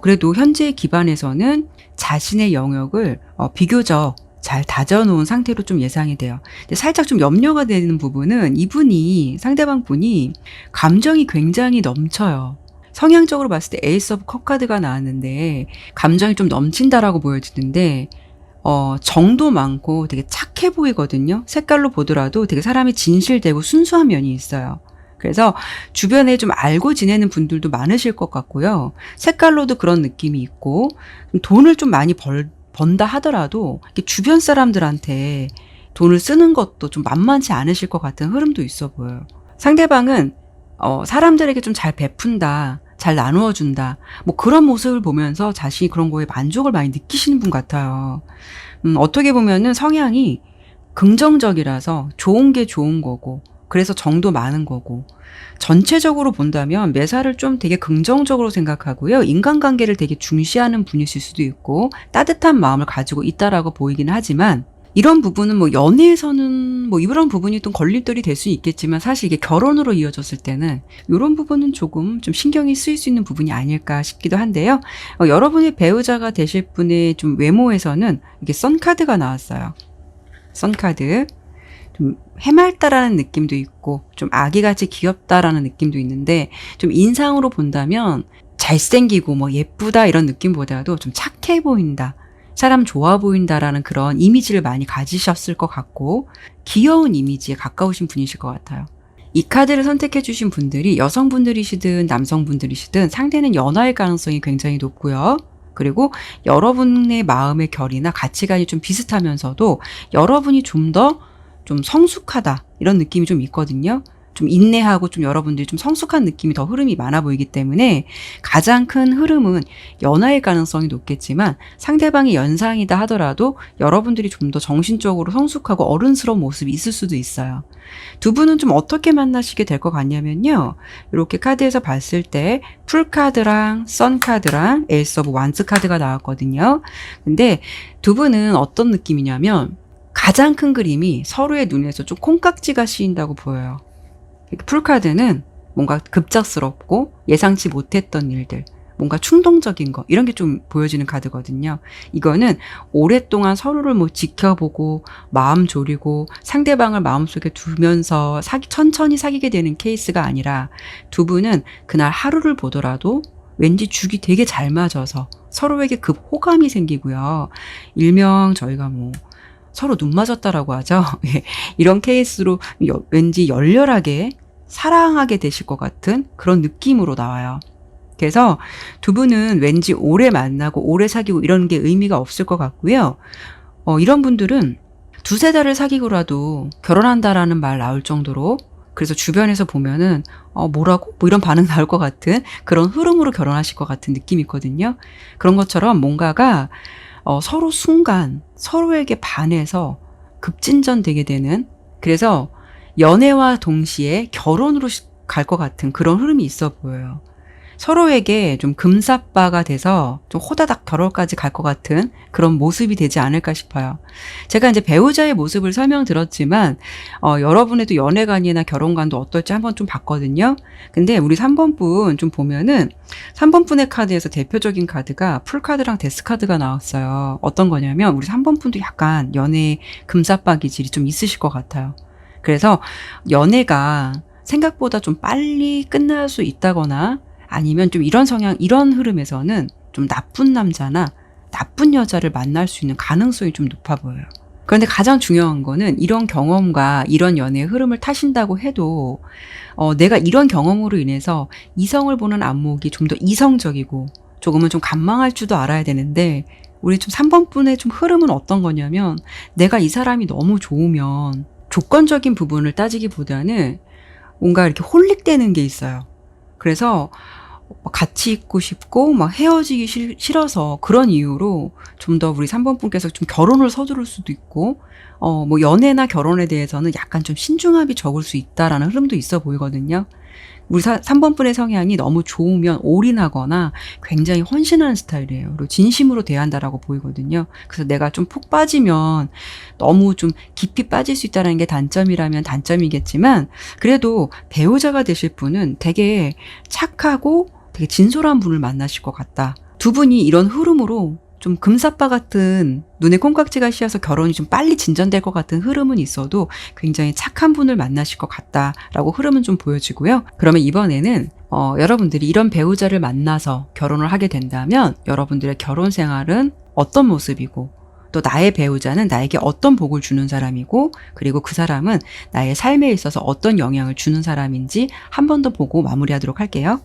그래도 현재 기반에서는 자신의 영역을 비교적 잘 다져놓은 상태로 좀 예상이 돼요. 근데 살짝 좀 염려가 되는 부분은 이분이, 상대방 분이 감정이 굉장히 넘쳐요. 성향적으로 봤을 때 에이스 오브 컵 카드가 나왔는데 감정이 좀 넘친다라고 보여지는데 정도 많고 되게 착해 보이거든요. 색깔로 보더라도 되게 사람이 진실되고 순수한 면이 있어요. 그래서 주변에 좀 알고 지내는 분들도 많으실 것 같고요. 색깔로도 그런 느낌이 있고 돈을 좀 많이 번다 하더라도 주변 사람들한테 돈을 쓰는 것도 좀 만만치 않으실 것 같은 흐름도 있어 보여요. 상대방은 사람들에게 좀 잘 베푼다, 잘 나누어준다, 그런 모습을 보면서 자신이 그런 거에 만족을 많이 느끼시는 분 같아요. 어떻게 보면은 성향이 긍정적이라서 좋은 게 좋은 거고 그래서 정도 많은 거고. 전체적으로 본다면 매사를 좀 되게 긍정적으로 생각하고요. 인간관계를 되게 중시하는 분이실 수도 있고 따뜻한 마음을 가지고 있다라고 보이긴 하지만 이런 부분은 뭐 연애에서는 뭐 이런 부분이 또 걸림돌이 될 수 있겠지만 사실 이게 결혼으로 이어졌을 때는 이런 부분은 조금 좀 신경이 쓰일 수 있는 부분이 아닐까 싶기도 한데요. 여러분의 배우자가 되실 분의 좀 외모에서는 이게 선카드가 나왔어요. 선카드. 좀 해맑다라는 느낌도 있고 좀 아기같이 귀엽다라는 느낌도 있는데 좀 인상으로 본다면 잘생기고 뭐 예쁘다 이런 느낌보다도 좀 착해 보인다. 사람 좋아 보인다라는 그런 이미지를 많이 가지셨을 것 같고 귀여운 이미지에 가까우신 분이실 것 같아요. 이 카드를 선택해 주신 분들이 여성분들이시든 남성분들이시든 상대는 연하일 가능성이 굉장히 높고요. 그리고 여러분의 마음의 결이나 가치관이 좀 비슷하면서도 여러분이 좀 더 좀 성숙하다 이런 느낌이 좀 있거든요. 좀 인내하고 좀 여러분들이 좀 성숙한 느낌이 더 흐름이 많아 보이기 때문에 가장 큰 흐름은 연하일 가능성이 높겠지만 상대방이 연상이다 하더라도 여러분들이 좀 더 정신적으로 성숙하고 어른스러운 모습이 있을 수도 있어요. 두 분은 좀 어떻게 만나시게 될 것 같냐면요. 이렇게 카드에서 봤을 때 풀카드랑 선카드랑 에이스 오브 완스 카드가 나왔거든요. 근데 두 분은 어떤 느낌이냐면 가장 큰 그림이 서로의 눈에서 좀 콩깍지가 씌인다고 보여요. 풀카드는 뭔가 급작스럽고 예상치 못했던 일들, 뭔가 충동적인 거 이런 게 좀 보여지는 카드거든요. 이거는 오랫동안 서로를 뭐 지켜보고 마음 졸이고 상대방을 마음속에 두면서 천천히 사귀게 되는 케이스가 아니라 두 분은 그날 하루를 보더라도 왠지 죽이 되게 잘 맞아서 서로에게 급 호감이 생기고요. 일명 저희가 뭐 서로 눈 맞았다라고 하죠. 이런 케이스로 왠지 열렬하게 사랑하게 되실 것 같은 그런 느낌으로 나와요. 그래서 두 분은 왠지 오래 만나고 오래 사귀고 이런 게 의미가 없을 것 같고요. 이런 분들은 두세 달을 사귀고라도 결혼한다라는 말 나올 정도로 그래서 주변에서 보면은 뭐라고? 뭐 이런 반응 나올 것 같은 그런 흐름으로 결혼하실 것 같은 느낌이 있거든요. 그런 것처럼 뭔가가 서로 순간 서로에게 반해서 급진전되게 되는 그래서 연애와 동시에 결혼으로 갈 것 같은 그런 흐름이 있어 보여요. 서로에게 좀 금사빠가 돼서 좀 호다닥 결혼까지 갈 것 같은 그런 모습이 되지 않을까 싶어요. 제가 이제 배우자의 모습을 설명드렸지만 여러분의도 연애관이나 결혼관도 어떨지 한번 좀 봤거든요. 근데 우리 3번 분 좀 보면은 3번 분의 카드에서 대표적인 카드가 풀카드랑 데스카드가 나왔어요. 어떤 거냐면 우리 3번 분도 약간 연애 금사빠 기질이 좀 있으실 것 같아요. 그래서 연애가 생각보다 좀 빨리 끝날 수 있다거나 아니면 좀 이런 성향, 이런 흐름에서는 좀 나쁜 남자나 나쁜 여자를 만날 수 있는 가능성이 좀 높아 보여요. 그런데 가장 중요한 거는 이런 경험과 이런 연애의 흐름을 타신다고 해도 내가 이런 경험으로 인해서 이성을 보는 안목이 좀 더 이성적이고 조금은 좀 간망할 줄도 알아야 되는데 우리 좀 3번 분의 좀 흐름은 어떤 거냐면 내가 이 사람이 너무 좋으면 조건적인 부분을 따지기보다는 뭔가 이렇게 홀릭되는 게 있어요. 그래서 같이 있고 싶고 막 헤어지기 싫어서 그런 이유로 좀 더 우리 3번 분께서 좀 결혼을 서두를 수도 있고 뭐 연애나 결혼에 대해서는 약간 좀 신중함이 적을 수 있다라는 흐름도 있어 보이거든요. 우리 3번 분의 성향이 너무 좋으면 올인하거나 굉장히 헌신하는 스타일이에요. 그리고 진심으로 대한다라고 보이거든요. 그래서 내가 좀 푹 빠지면 너무 좀 깊이 빠질 수 있다는 게 단점이라면 단점이겠지만 그래도 배우자가 되실 분은 되게 착하고 되게 진솔한 분을 만나실 것 같다. 두 분이 이런 흐름으로 좀 금사빠 같은 눈에 콩깍지가 씌어서 결혼이 좀 빨리 진전될 것 같은 흐름은 있어도 굉장히 착한 분을 만나실 것 같다라고 흐름은 좀 보여지고요. 그러면 이번에는 여러분들이 이런 배우자를 만나서 결혼을 하게 된다면 여러분들의 결혼 생활은 어떤 모습이고 또 나의 배우자는 나에게 어떤 복을 주는 사람이고 그리고 그 사람은 나의 삶에 있어서 어떤 영향을 주는 사람인지 한 번 더 보고 마무리하도록 할게요.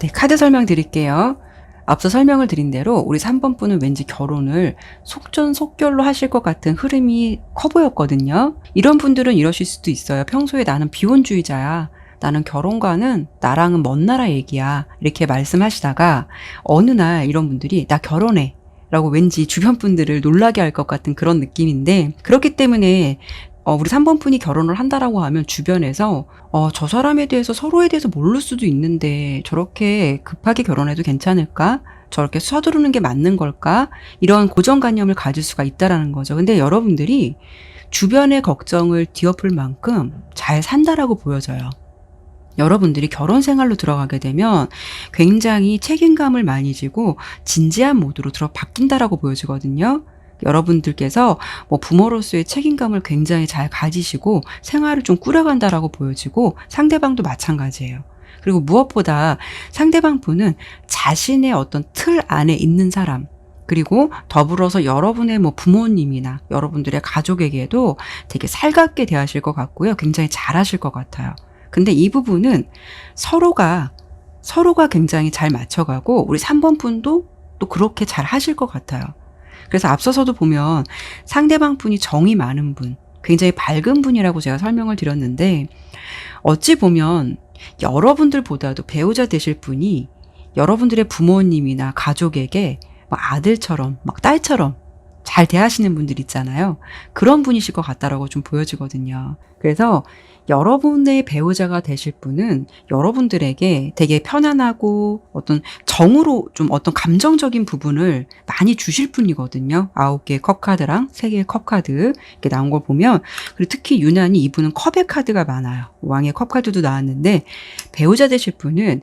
네, 카드 설명 드릴게요. 앞서 설명을 드린 대로 우리 3번 분은 왠지 결혼을 속전속결로 하실 것 같은 흐름이 커 보였거든요. 이런 분들은 이러실 수도 있어요. 평소에 나는 비혼주의자야. 나는 결혼과는 나랑은 먼 나라 얘기야. 이렇게 말씀하시다가 어느 날 이런 분들이 나 결혼해. 라고 왠지 주변 분들을 놀라게 할 것 같은 그런 느낌인데, 그렇기 때문에 우리 3번 분이 결혼을 한다라고 하면 주변에서 저 사람에 대해서 서로에 대해서 모를 수도 있는데 저렇게 급하게 결혼해도 괜찮을까? 저렇게 서두르는 게 맞는 걸까? 이런 고정관념을 가질 수가 있다라는 거죠. 근데 여러분들이 주변의 걱정을 뒤엎을 만큼 잘 산다라고 보여져요. 여러분들이 결혼 생활로 들어가게 되면 굉장히 책임감을 많이 지고 진지한 모드로 바뀐다라고 보여지거든요. 여러분들께서 뭐 부모로서의 책임감을 굉장히 잘 가지시고 생활을 좀 꾸려간다라고 보여지고, 상대방도 마찬가지예요. 그리고 무엇보다 상대방 분은 자신의 어떤 틀 안에 있는 사람, 그리고 더불어서 여러분의 뭐 부모님이나 여러분들의 가족에게도 되게 살갑게 대하실 것 같고요. 굉장히 잘하실 것 같아요. 근데 이 부분은 서로가 굉장히 잘 맞춰가고 우리 3번 분도 또 그렇게 잘 하실 것 같아요. 그래서 앞서서도 보면 상대방 분이 정이 많은 분, 굉장히 밝은 분이라고 제가 설명을 드렸는데, 어찌 보면 여러분들보다도 배우자 되실 분이 여러분들의 부모님이나 가족에게 막 아들처럼 막 딸처럼 잘 대하시는 분들 있잖아요. 그런 분이실 것 같다라고 좀 보여지거든요. 그래서 여러분의 배우자가 되실 분은 여러분들에게 되게 편안하고 어떤 정으로 좀 어떤 감정적인 부분을 많이 주실 분이거든요. 9개의 컵카드랑 3개의 컵카드 이렇게 나온 걸 보면, 그리고 특히 유난히 이분은 컵의 카드가 많아요. 왕의 컵카드도 나왔는데, 배우자 되실 분은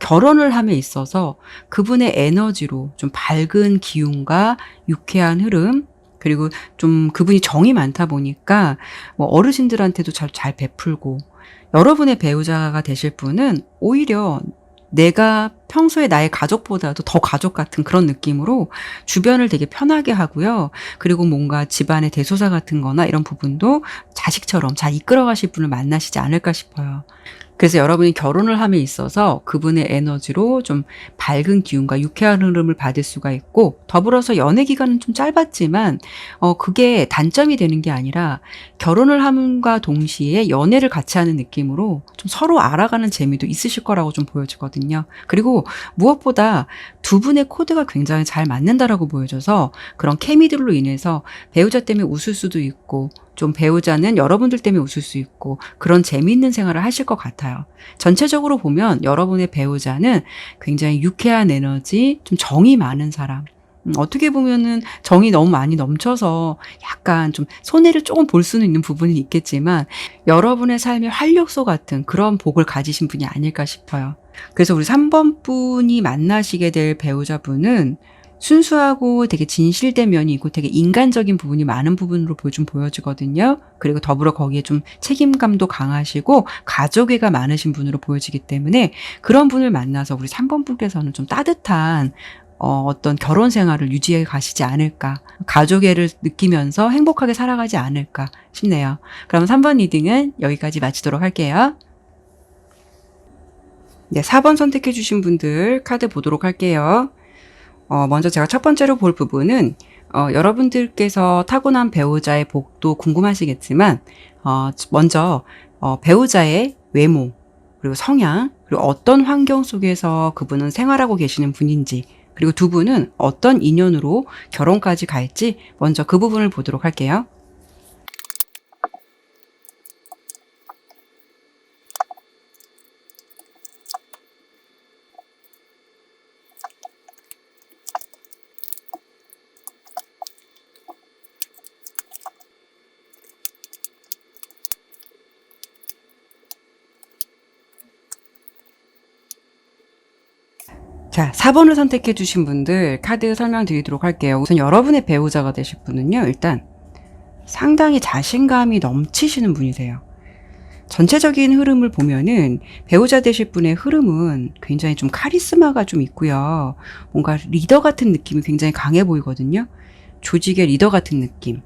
결혼을 함에 있어서 그분의 에너지로 좀 밝은 기운과 유쾌한 흐름, 그리고 좀 그분이 정이 많다 보니까 뭐 어르신들한테도 잘 베풀고, 여러분의 배우자가 되실 분은 오히려 내가 평소에 나의 가족보다도 더 가족 같은 그런 느낌으로 주변을 되게 편하게 하고요. 그리고 뭔가 집안의 대소사 같은 거나 이런 부분도 자식처럼 잘 이끌어 가실 분을 만나시지 않을까 싶어요. 그래서 여러분이 결혼을 함에 있어서 그분의 에너지로 좀 밝은 기운과 유쾌한 흐름을 받을 수가 있고, 더불어서 연애 기간은 좀 짧았지만 그게 단점이 되는 게 아니라 결혼을 함과 동시에 연애를 같이 하는 느낌으로 좀 서로 알아가는 재미도 있으실 거라고 좀 보여지거든요. 그리고 무엇보다 두 분의 코드가 굉장히 잘 맞는다라고 보여져서 그런 케미들로 인해서 배우자 때문에 웃을 수도 있고, 좀 배우자는 여러분들 때문에 웃을 수 있고, 그런 재미있는 생활을 하실 것 같아요. 전체적으로 보면 여러분의 배우자는 굉장히 유쾌한 에너지, 좀 정이 많은 사람, 어떻게 보면은 정이 너무 많이 넘쳐서 약간 좀 손해를 조금 볼 수는 있는 부분이 있겠지만, 여러분의 삶의 활력소 같은 그런 복을 가지신 분이 아닐까 싶어요. 그래서 우리 3번 분이 만나시게 될 배우자분은 순수하고 되게 진실된 면이 있고 되게 인간적인 부분이 많은 부분으로 좀 보여지거든요. 그리고 더불어 거기에 좀 책임감도 강하시고 가족애가 많으신 분으로 보여지기 때문에, 그런 분을 만나서 우리 3번 분께서는 좀 따뜻한 어떤 결혼 생활을 유지해 가시지 않을까, 가족애를 느끼면서 행복하게 살아가지 않을까 싶네요. 그럼 3번 리딩은 여기까지 마치도록 할게요. 네, 4번 선택해 주신 분들 카드 보도록 할게요. 먼저 제가 첫 번째로 볼 부분은 여러분들께서 타고난 배우자의 복도 궁금하시겠지만, 먼저 배우자의 외모, 그리고 성향, 그리고 어떤 환경 속에서 그분은 생활하고 계시는 분인지, 그리고 두 분은 어떤 인연으로 결혼까지 갈지 먼저 그 부분을 보도록 할게요. 자, 4번을 선택해 주신 분들 카드 설명드리도록 할게요. 우선 여러분의 배우자가 되실 분은요, 일단 상당히 자신감이 넘치시는 분이세요. 전체적인 흐름을 보면은 배우자 되실 분의 흐름은 굉장히 좀 카리스마가 좀 있고요. 뭔가 리더 같은 느낌이 굉장히 강해 보이거든요. 조직의 리더 같은 느낌.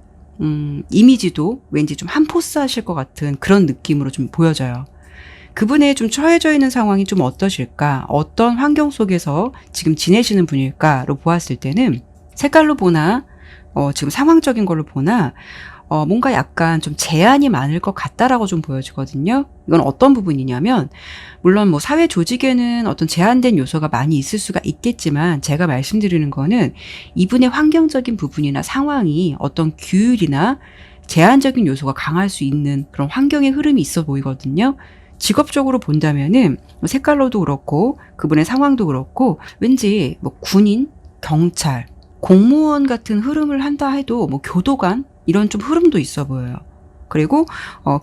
이미지도 왠지 좀 한 포스 하실 것 같은 그런 느낌으로 좀 보여져요. 그분의 좀 처해져 있는 상황이 좀 어떠실까? 어떤 환경 속에서 지금 지내시는 분일까로 보았을 때는, 색깔로 보나, 지금 상황적인 걸로 보나, 뭔가 약간 좀 제한이 많을 것 같다라고 좀 보여지거든요. 이건 어떤 부분이냐면, 물론 뭐 사회 조직에는 어떤 제한된 요소가 많이 있을 수가 있겠지만, 제가 말씀드리는 거는 이분의 환경적인 부분이나 상황이 어떤 규율이나 제한적인 요소가 강할 수 있는 그런 환경의 흐름이 있어 보이거든요. 직업적으로 본다면은 색깔로도 그렇고 그분의 상황도 그렇고 왠지 뭐 군인, 경찰, 공무원 같은 흐름을 한다 해도 뭐 교도관 이런 좀 흐름도 있어 보여요. 그리고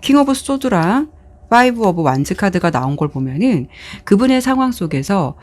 킹 오브 소드랑 파이브 오브 완즈 카드가 나온 걸 보면은 그분의 상황 속에서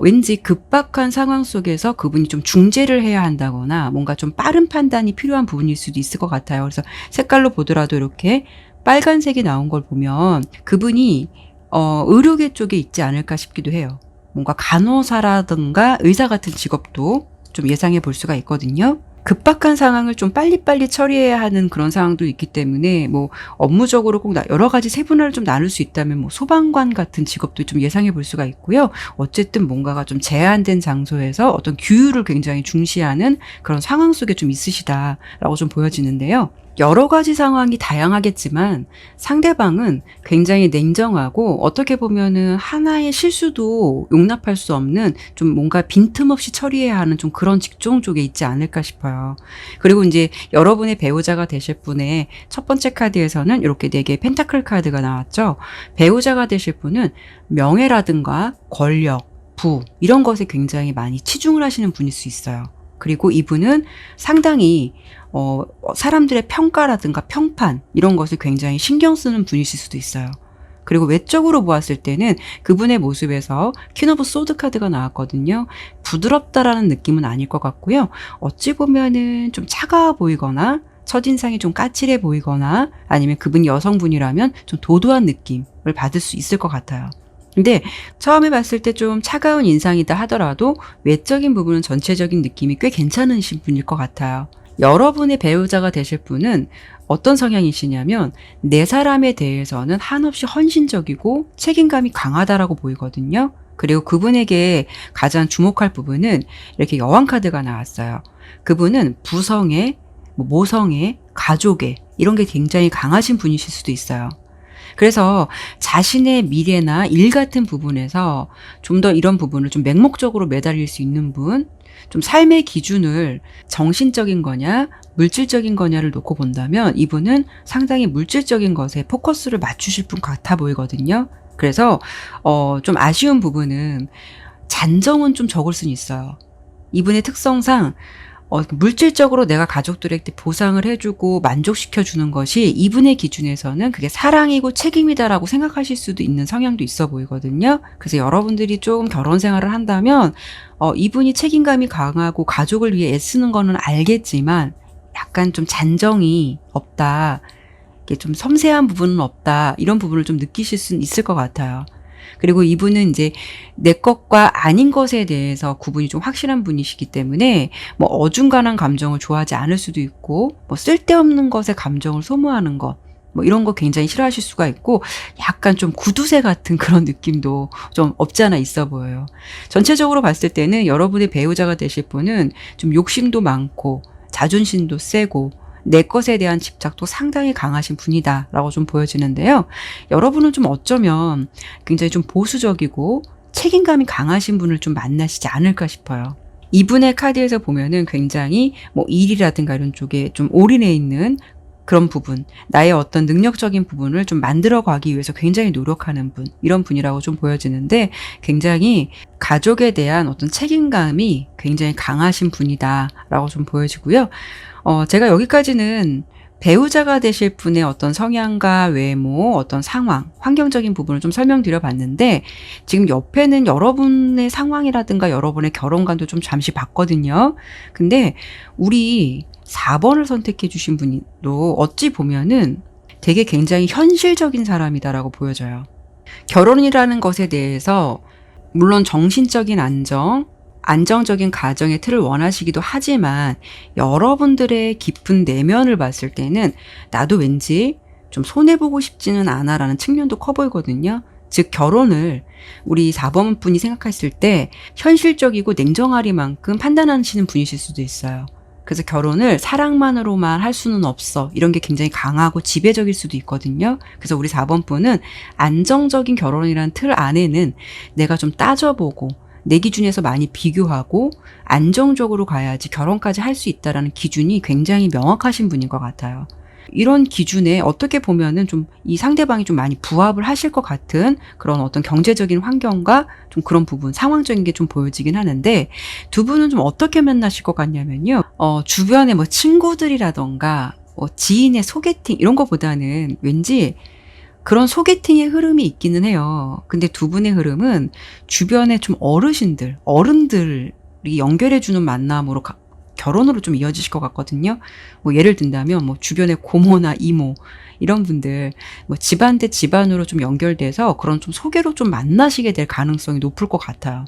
왠지 급박한 상황 속에서 그분이 좀 중재를 해야 한다거나 뭔가 좀 빠른 판단이 필요한 부분일 수도 있을 것 같아요. 그래서 색깔로 보더라도 이렇게 빨간색이 나온 걸 보면 그분이 의료계 쪽에 있지 않을까 싶기도 해요. 뭔가 간호사라든가 의사 같은 직업도 좀 예상해 볼 수가 있거든요. 급박한 상황을 좀 빨리빨리 처리해야 하는 그런 상황도 있기 때문에 뭐 업무적으로 꼭 여러 가지 세분화를 좀 나눌 수 있다면 뭐 소방관 같은 직업도 좀 예상해 볼 수가 있고요. 어쨌든 뭔가가 좀 제한된 장소에서 어떤 규율을 굉장히 중시하는 그런 상황 속에 좀 있으시다라고 좀 보여지는데요. 여러 가지 상황이 다양하겠지만 상대방은 굉장히 냉정하고 어떻게 보면은 하나의 실수도 용납할 수 없는 좀 뭔가 빈틈없이 처리해야 하는 좀 그런 직종 쪽에 있지 않을까 싶어요. 그리고 이제 여러분의 배우자가 되실 분의 첫 번째 카드에서는 이렇게 4개의 펜타클 카드가 나왔죠. 배우자가 되실 분은 명예라든가 권력, 부 이런 것에 굉장히 많이 치중을 하시는 분일 수 있어요. 그리고 이분은 상당히 사람들의 평가라든가 평판 이런 것을 굉장히 신경 쓰는 분이실 수도 있어요. 그리고 외적으로 보았을 때는 그분의 모습에서 퀸 오브 소드 카드가 나왔거든요. 부드럽다라는 느낌은 아닐 것 같고요. 어찌 보면은 좀 차가워 보이거나 첫인상이 좀 까칠해 보이거나 아니면 그분이 여성분이라면 좀 도도한 느낌을 받을 수 있을 것 같아요. 근데 처음에 봤을 때 좀 차가운 인상이다 하더라도 외적인 부분은 전체적인 느낌이 꽤 괜찮으신 분일 것 같아요. 여러분의 배우자가 되실 분은 어떤 성향이시냐면 내 사람에 대해서는 한없이 헌신적이고 책임감이 강하다라고 보이거든요. 그리고 그분에게 가장 주목할 부분은 이렇게 여왕 카드가 나왔어요. 그분은 부성애, 모성애, 가족애 이런 게 굉장히 강하신 분이실 수도 있어요. 그래서 자신의 미래나 일 같은 부분에서 좀 더 이런 부분을 좀 맹목적으로 매달릴 수 있는 분, 좀 삶의 기준을 정신적인 거냐, 물질적인 거냐를 놓고 본다면 이분은 상당히 물질적인 것에 포커스를 맞추실 분 같아 보이거든요. 그래서 좀 아쉬운 부분은 잔정은 좀 적을 수는 있어요. 이분의 특성상 물질적으로 내가 가족들에게 보상을 해주고 만족시켜주는 것이 이분의 기준에서는 그게 사랑이고 책임이다라고 생각하실 수도 있는 성향도 있어 보이거든요. 그래서 여러분들이 조금 결혼 생활을 한다면 이분이 책임감이 강하고 가족을 위해 애쓰는 거는 알겠지만 약간 좀 잔정이 없다. 이게 좀 섬세한 부분은 없다. 이런 부분을 좀 느끼실 수는 있을 것 같아요. 그리고 이분은 이제 내 것과 아닌 것에 대해서 구분이 좀 확실한 분이시기 때문에 뭐 어중간한 감정을 좋아하지 않을 수도 있고 뭐 쓸데없는 것에 감정을 소모하는 것 뭐 이런 거 굉장히 싫어하실 수가 있고 약간 좀 구두쇠 같은 그런 느낌도 좀 없지 않아 있어 보여요. 전체적으로 봤을 때는 여러분의 배우자가 되실 분은 좀 욕심도 많고 자존심도 세고 내 것에 대한 집착도 상당히 강하신 분이다라고 좀 보여지는데요. 여러분은 좀 어쩌면 굉장히 좀 보수적이고 책임감이 강하신 분을 좀 만나시지 않을까 싶어요. 이분의 카드에서 보면은 굉장히 뭐 일이라든가 이런 쪽에 좀 올인해 있는 그런 부분, 나의 어떤 능력적인 부분을 좀 만들어 가기 위해서 굉장히 노력하는 분, 이런 분이라고 좀 보여지는데 굉장히 가족에 대한 어떤 책임감이 굉장히 강하신 분이다라고 좀 보여지고요. 제가 여기까지는 배우자가 되실 분의 어떤 성향과 외모, 어떤 상황, 환경적인 부분을 좀 설명드려 봤는데 지금 옆에는 여러분의 상황이라든가 여러분의 결혼관도 좀 잠시 봤거든요. 근데 우리 4번을 선택해 주신 분도 어찌 보면은 되게 굉장히 현실적인 사람이다라고 보여져요. 결혼이라는 것에 대해서 물론 정신적인 안정적인 가정의 틀을 원하시기도 하지만 여러분들의 깊은 내면을 봤을 때는 나도 왠지 좀 손해보고 싶지는 않아라는 측면도 커 보이거든요. 즉 결혼을 우리 4번 분이 생각했을 때 현실적이고 냉정하리만큼 판단하시는 분이실 수도 있어요. 그래서 결혼을 사랑만으로만 할 수는 없어. 이런 게 굉장히 강하고 지배적일 수도 있거든요. 그래서 우리 4번 분은 안정적인 결혼이라는 틀 안에는 내가 좀 따져보고 내 기준에서 많이 비교하고 안정적으로 가야지 결혼까지 할 수 있다라는 기준이 굉장히 명확하신 분인 것 같아요. 이런 기준에 어떻게 보면은 좀 이 상대방이 좀 많이 부합을 하실 것 같은 그런 어떤 경제적인 환경과 좀 그런 부분, 상황적인 게 좀 보여지긴 하는데 두 분은 좀 어떻게 만나실 것 같냐면요. 주변에 뭐 친구들이라던가 지인의 소개팅 이런 거보다는 왠지 그런 소개팅의 흐름이 있기는 해요. 근데 두 분의 흐름은 주변에 좀 어른들이 연결해주는 만남으로 결혼으로 좀 이어지실 것 같거든요. 뭐 예를 든다면 뭐 주변의 고모나 이모 이런 분들 뭐 집안 대 집안으로 좀 연결돼서 그런 좀 소개로 좀 만나시게 될 가능성이 높을 것 같아요.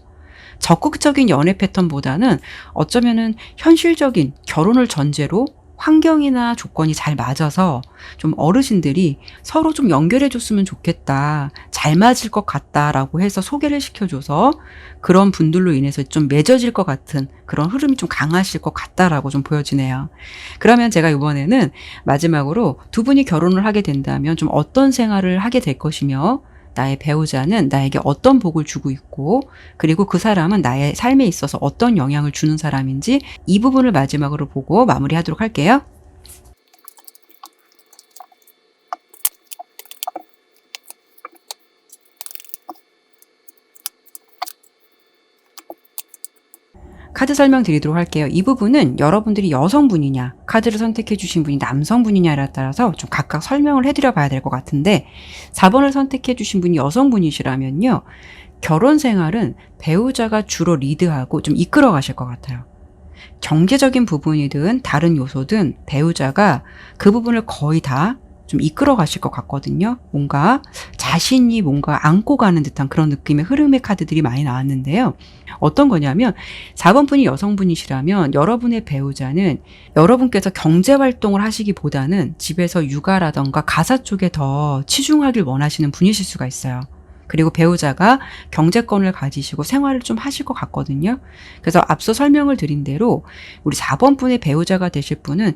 적극적인 연애 패턴보다는 어쩌면은 현실적인 결혼을 전제로 환경이나 조건이 잘 맞아서 좀 어르신들이 서로 좀 연결해 줬으면 좋겠다. 잘 맞을 것 같다라고 해서 소개를 시켜줘서 그런 분들로 인해서 좀 맺어질 것 같은 그런 흐름이 좀 강하실 것 같다라고 좀 보여지네요. 그러면 제가 이번에는 마지막으로 두 분이 결혼을 하게 된다면 좀 어떤 생활을 하게 될 것이며 나의 배우자는 나에게 어떤 복을 주고 있고 그리고 그 사람은 나의 삶에 있어서 어떤 영향을 주는 사람인지 이 부분을 마지막으로 보고 마무리하도록 할게요. 카드 설명드리도록 할게요. 이 부분은 여러분들이 여성분이냐, 카드를 선택해 주신 분이 남성분이냐에 따라서 좀 각각 설명을 해드려 봐야 될 것 같은데 4번을 선택해 주신 분이 여성분이시라면요. 결혼 생활은 배우자가 주로 리드하고 좀 이끌어 가실 것 같아요. 경제적인 부분이든 다른 요소든 배우자가 그 부분을 거의 다 좀 이끌어 가실 것 같거든요. 뭔가 자신이 뭔가 안고 가는 듯한 그런 느낌의 흐름의 카드들이 많이 나왔는데요. 어떤 거냐면 4번 분이 여성분이시라면 여러분의 배우자는 여러분께서 경제활동을 하시기보다는 집에서 육아라던가 가사 쪽에 더 치중하길 원하시는 분이실 수가 있어요. 그리고 배우자가 경제권을 가지시고 생활을 좀 하실 것 같거든요. 그래서 앞서 설명을 드린 대로 우리 4번 분의 배우자가 되실 분은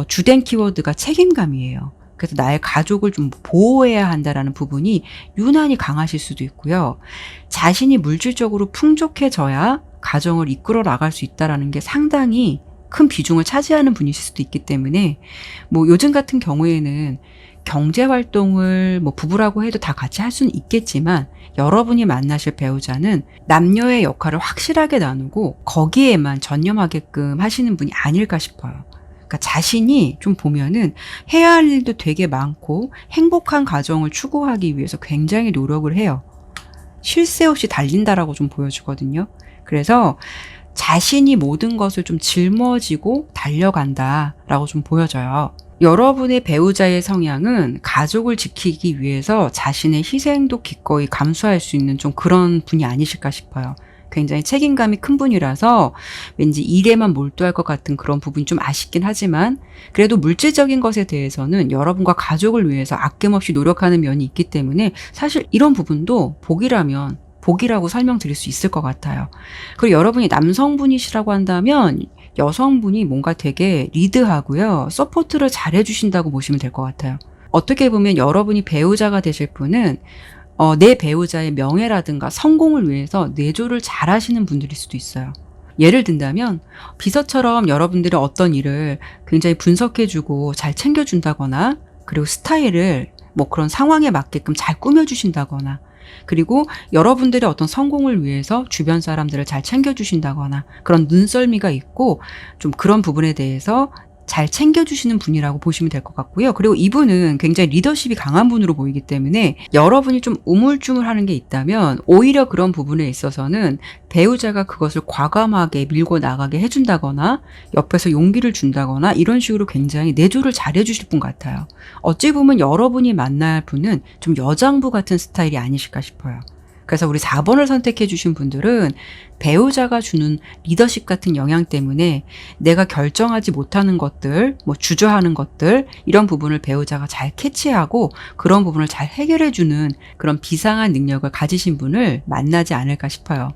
주된 키워드가 책임감이에요. 그래서 나의 가족을 좀 보호해야 한다라는 부분이 유난히 강하실 수도 있고요. 자신이 물질적으로 풍족해져야 가정을 이끌어 나갈 수 있다라는 게 상당히 큰 비중을 차지하는 분이실 수도 있기 때문에 뭐 요즘 같은 경우에는 경제 활동을 뭐 부부라고 해도 다 같이 할 수는 있겠지만 여러분이 만나실 배우자는 남녀의 역할을 확실하게 나누고 거기에만 전념하게끔 하시는 분이 아닐까 싶어요. 그러니까 자신이 좀 보면은 해야 할 일도 되게 많고 행복한 가정을 추구하기 위해서 굉장히 노력을 해요. 쉴 새 없이 달린다라고 좀 보여주거든요. 그래서 자신이 모든 것을 좀 짊어지고 달려간다라고 좀 보여져요. 여러분의 배우자의 성향은 가족을 지키기 위해서 자신의 희생도 기꺼이 감수할 수 있는 좀 그런 분이 아니실까 싶어요. 굉장히 책임감이 큰 분이라서 왠지 일에만 몰두할 것 같은 그런 부분이 좀 아쉽긴 하지만 그래도 물질적인 것에 대해서는 여러분과 가족을 위해서 아낌없이 노력하는 면이 있기 때문에 사실 이런 부분도 복이라면 복이라고 설명드릴 수 있을 것 같아요. 그리고 여러분이 남성분이시라고 한다면 여성분이 뭔가 되게 리드하고요. 서포트를 잘 해주신다고 보시면 될 것 같아요. 어떻게 보면 여러분이 배우자가 되실 분은 내 배우자의 명예라든가 성공을 위해서 내조를 잘 하시는 분들일 수도 있어요. 예를 든다면 비서처럼 여러분들이 어떤 일을 굉장히 분석해주고 잘 챙겨준다거나 그리고 스타일을 뭐 그런 상황에 맞게끔 잘 꾸며주신다거나 그리고 여러분들의 어떤 성공을 위해서 주변 사람들을 잘 챙겨주신다거나 그런 눈썰미가 있고 좀 그런 부분에 대해서 잘 챙겨주시는 분이라고 보시면 될 것 같고요. 그리고 이분은 굉장히 리더십이 강한 분으로 보이기 때문에 여러분이 좀 우물쭈물하는 게 있다면 오히려 그런 부분에 있어서는 배우자가 그것을 과감하게 밀고 나가게 해준다거나 옆에서 용기를 준다거나 이런 식으로 굉장히 내조를 잘 해주실 분 같아요. 어찌 보면 여러분이 만날 분은 좀 여장부 같은 스타일이 아니실까 싶어요. 그래서 우리 4번을 선택해 주신 분들은 배우자가 주는 리더십 같은 영향 때문에 내가 결정하지 못하는 것들, 뭐 주저하는 것들 이런 부분을 배우자가 잘 캐치하고 그런 부분을 잘 해결해 주는 그런 비상한 능력을 가지신 분을 만나지 않을까 싶어요.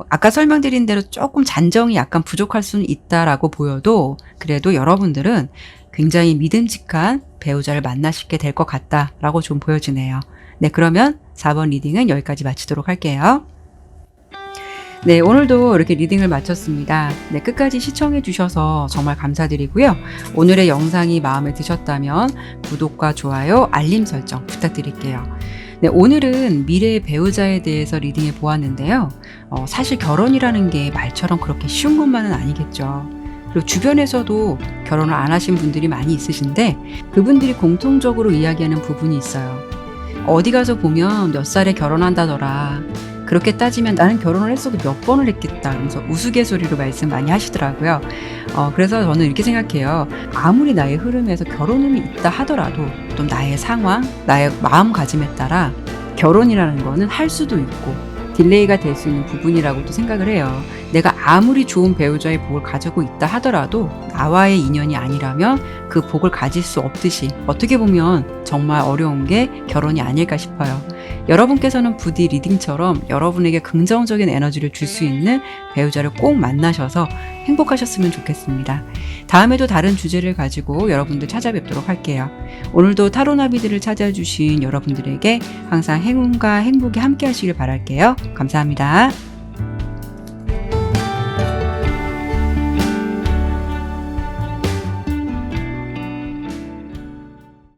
아까 설명드린 대로 조금 잔정이 약간 부족할 수는 있다라고 보여도 그래도 여러분들은 굉장히 믿음직한 배우자를 만나시게 될 것 같다라고 좀 보여지네요. 네, 그러면 4번 리딩은 여기까지 마치도록 할게요. 네, 오늘도 이렇게 리딩을 마쳤습니다. 네, 끝까지 시청해 주셔서 정말 감사드리고요. 오늘의 영상이 마음에 드셨다면 구독과 좋아요, 알림 설정 부탁드릴게요. 네, 오늘은 미래의 배우자에 대해서 리딩해 보았는데요. 사실 결혼이라는 게 말처럼 그렇게 쉬운 것만은 아니겠죠. 그리고 주변에서도 결혼을 안 하신 분들이 많이 있으신데 그분들이 공통적으로 이야기하는 부분이 있어요. 어디 가서 보면 몇 살에 결혼한다더라. 그렇게 따지면 나는 결혼을 했어도 몇 번을 했겠다. 그래서 우스갯소리로 말씀 많이 하시더라고요. 그래서 저는 이렇게 생각해요. 아무리 나의 흐름에서 결혼이 있다 하더라도 또 나의 상황, 나의 마음가짐에 따라 결혼이라는 거는 할 수도 있고 딜레이가 될 수 있는 부분이라고도 생각을 해요. 내가 아무리 좋은 배우자의 복을 가지고 있다 하더라도 나와의 인연이 아니라면 그 복을 가질 수 없듯이 어떻게 보면 정말 어려운 게 결혼이 아닐까 싶어요. 여러분께서는 부디 리딩처럼 여러분에게 긍정적인 에너지를 줄 수 있는 배우자를 꼭 만나셔서 행복하셨으면 좋겠습니다. 다음에도 다른 주제를 가지고 여러분들 찾아뵙도록 할게요. 오늘도 타로나비들을 찾아주신 여러분들에게 항상 행운과 행복이 함께 하시길 바랄게요. 감사합니다.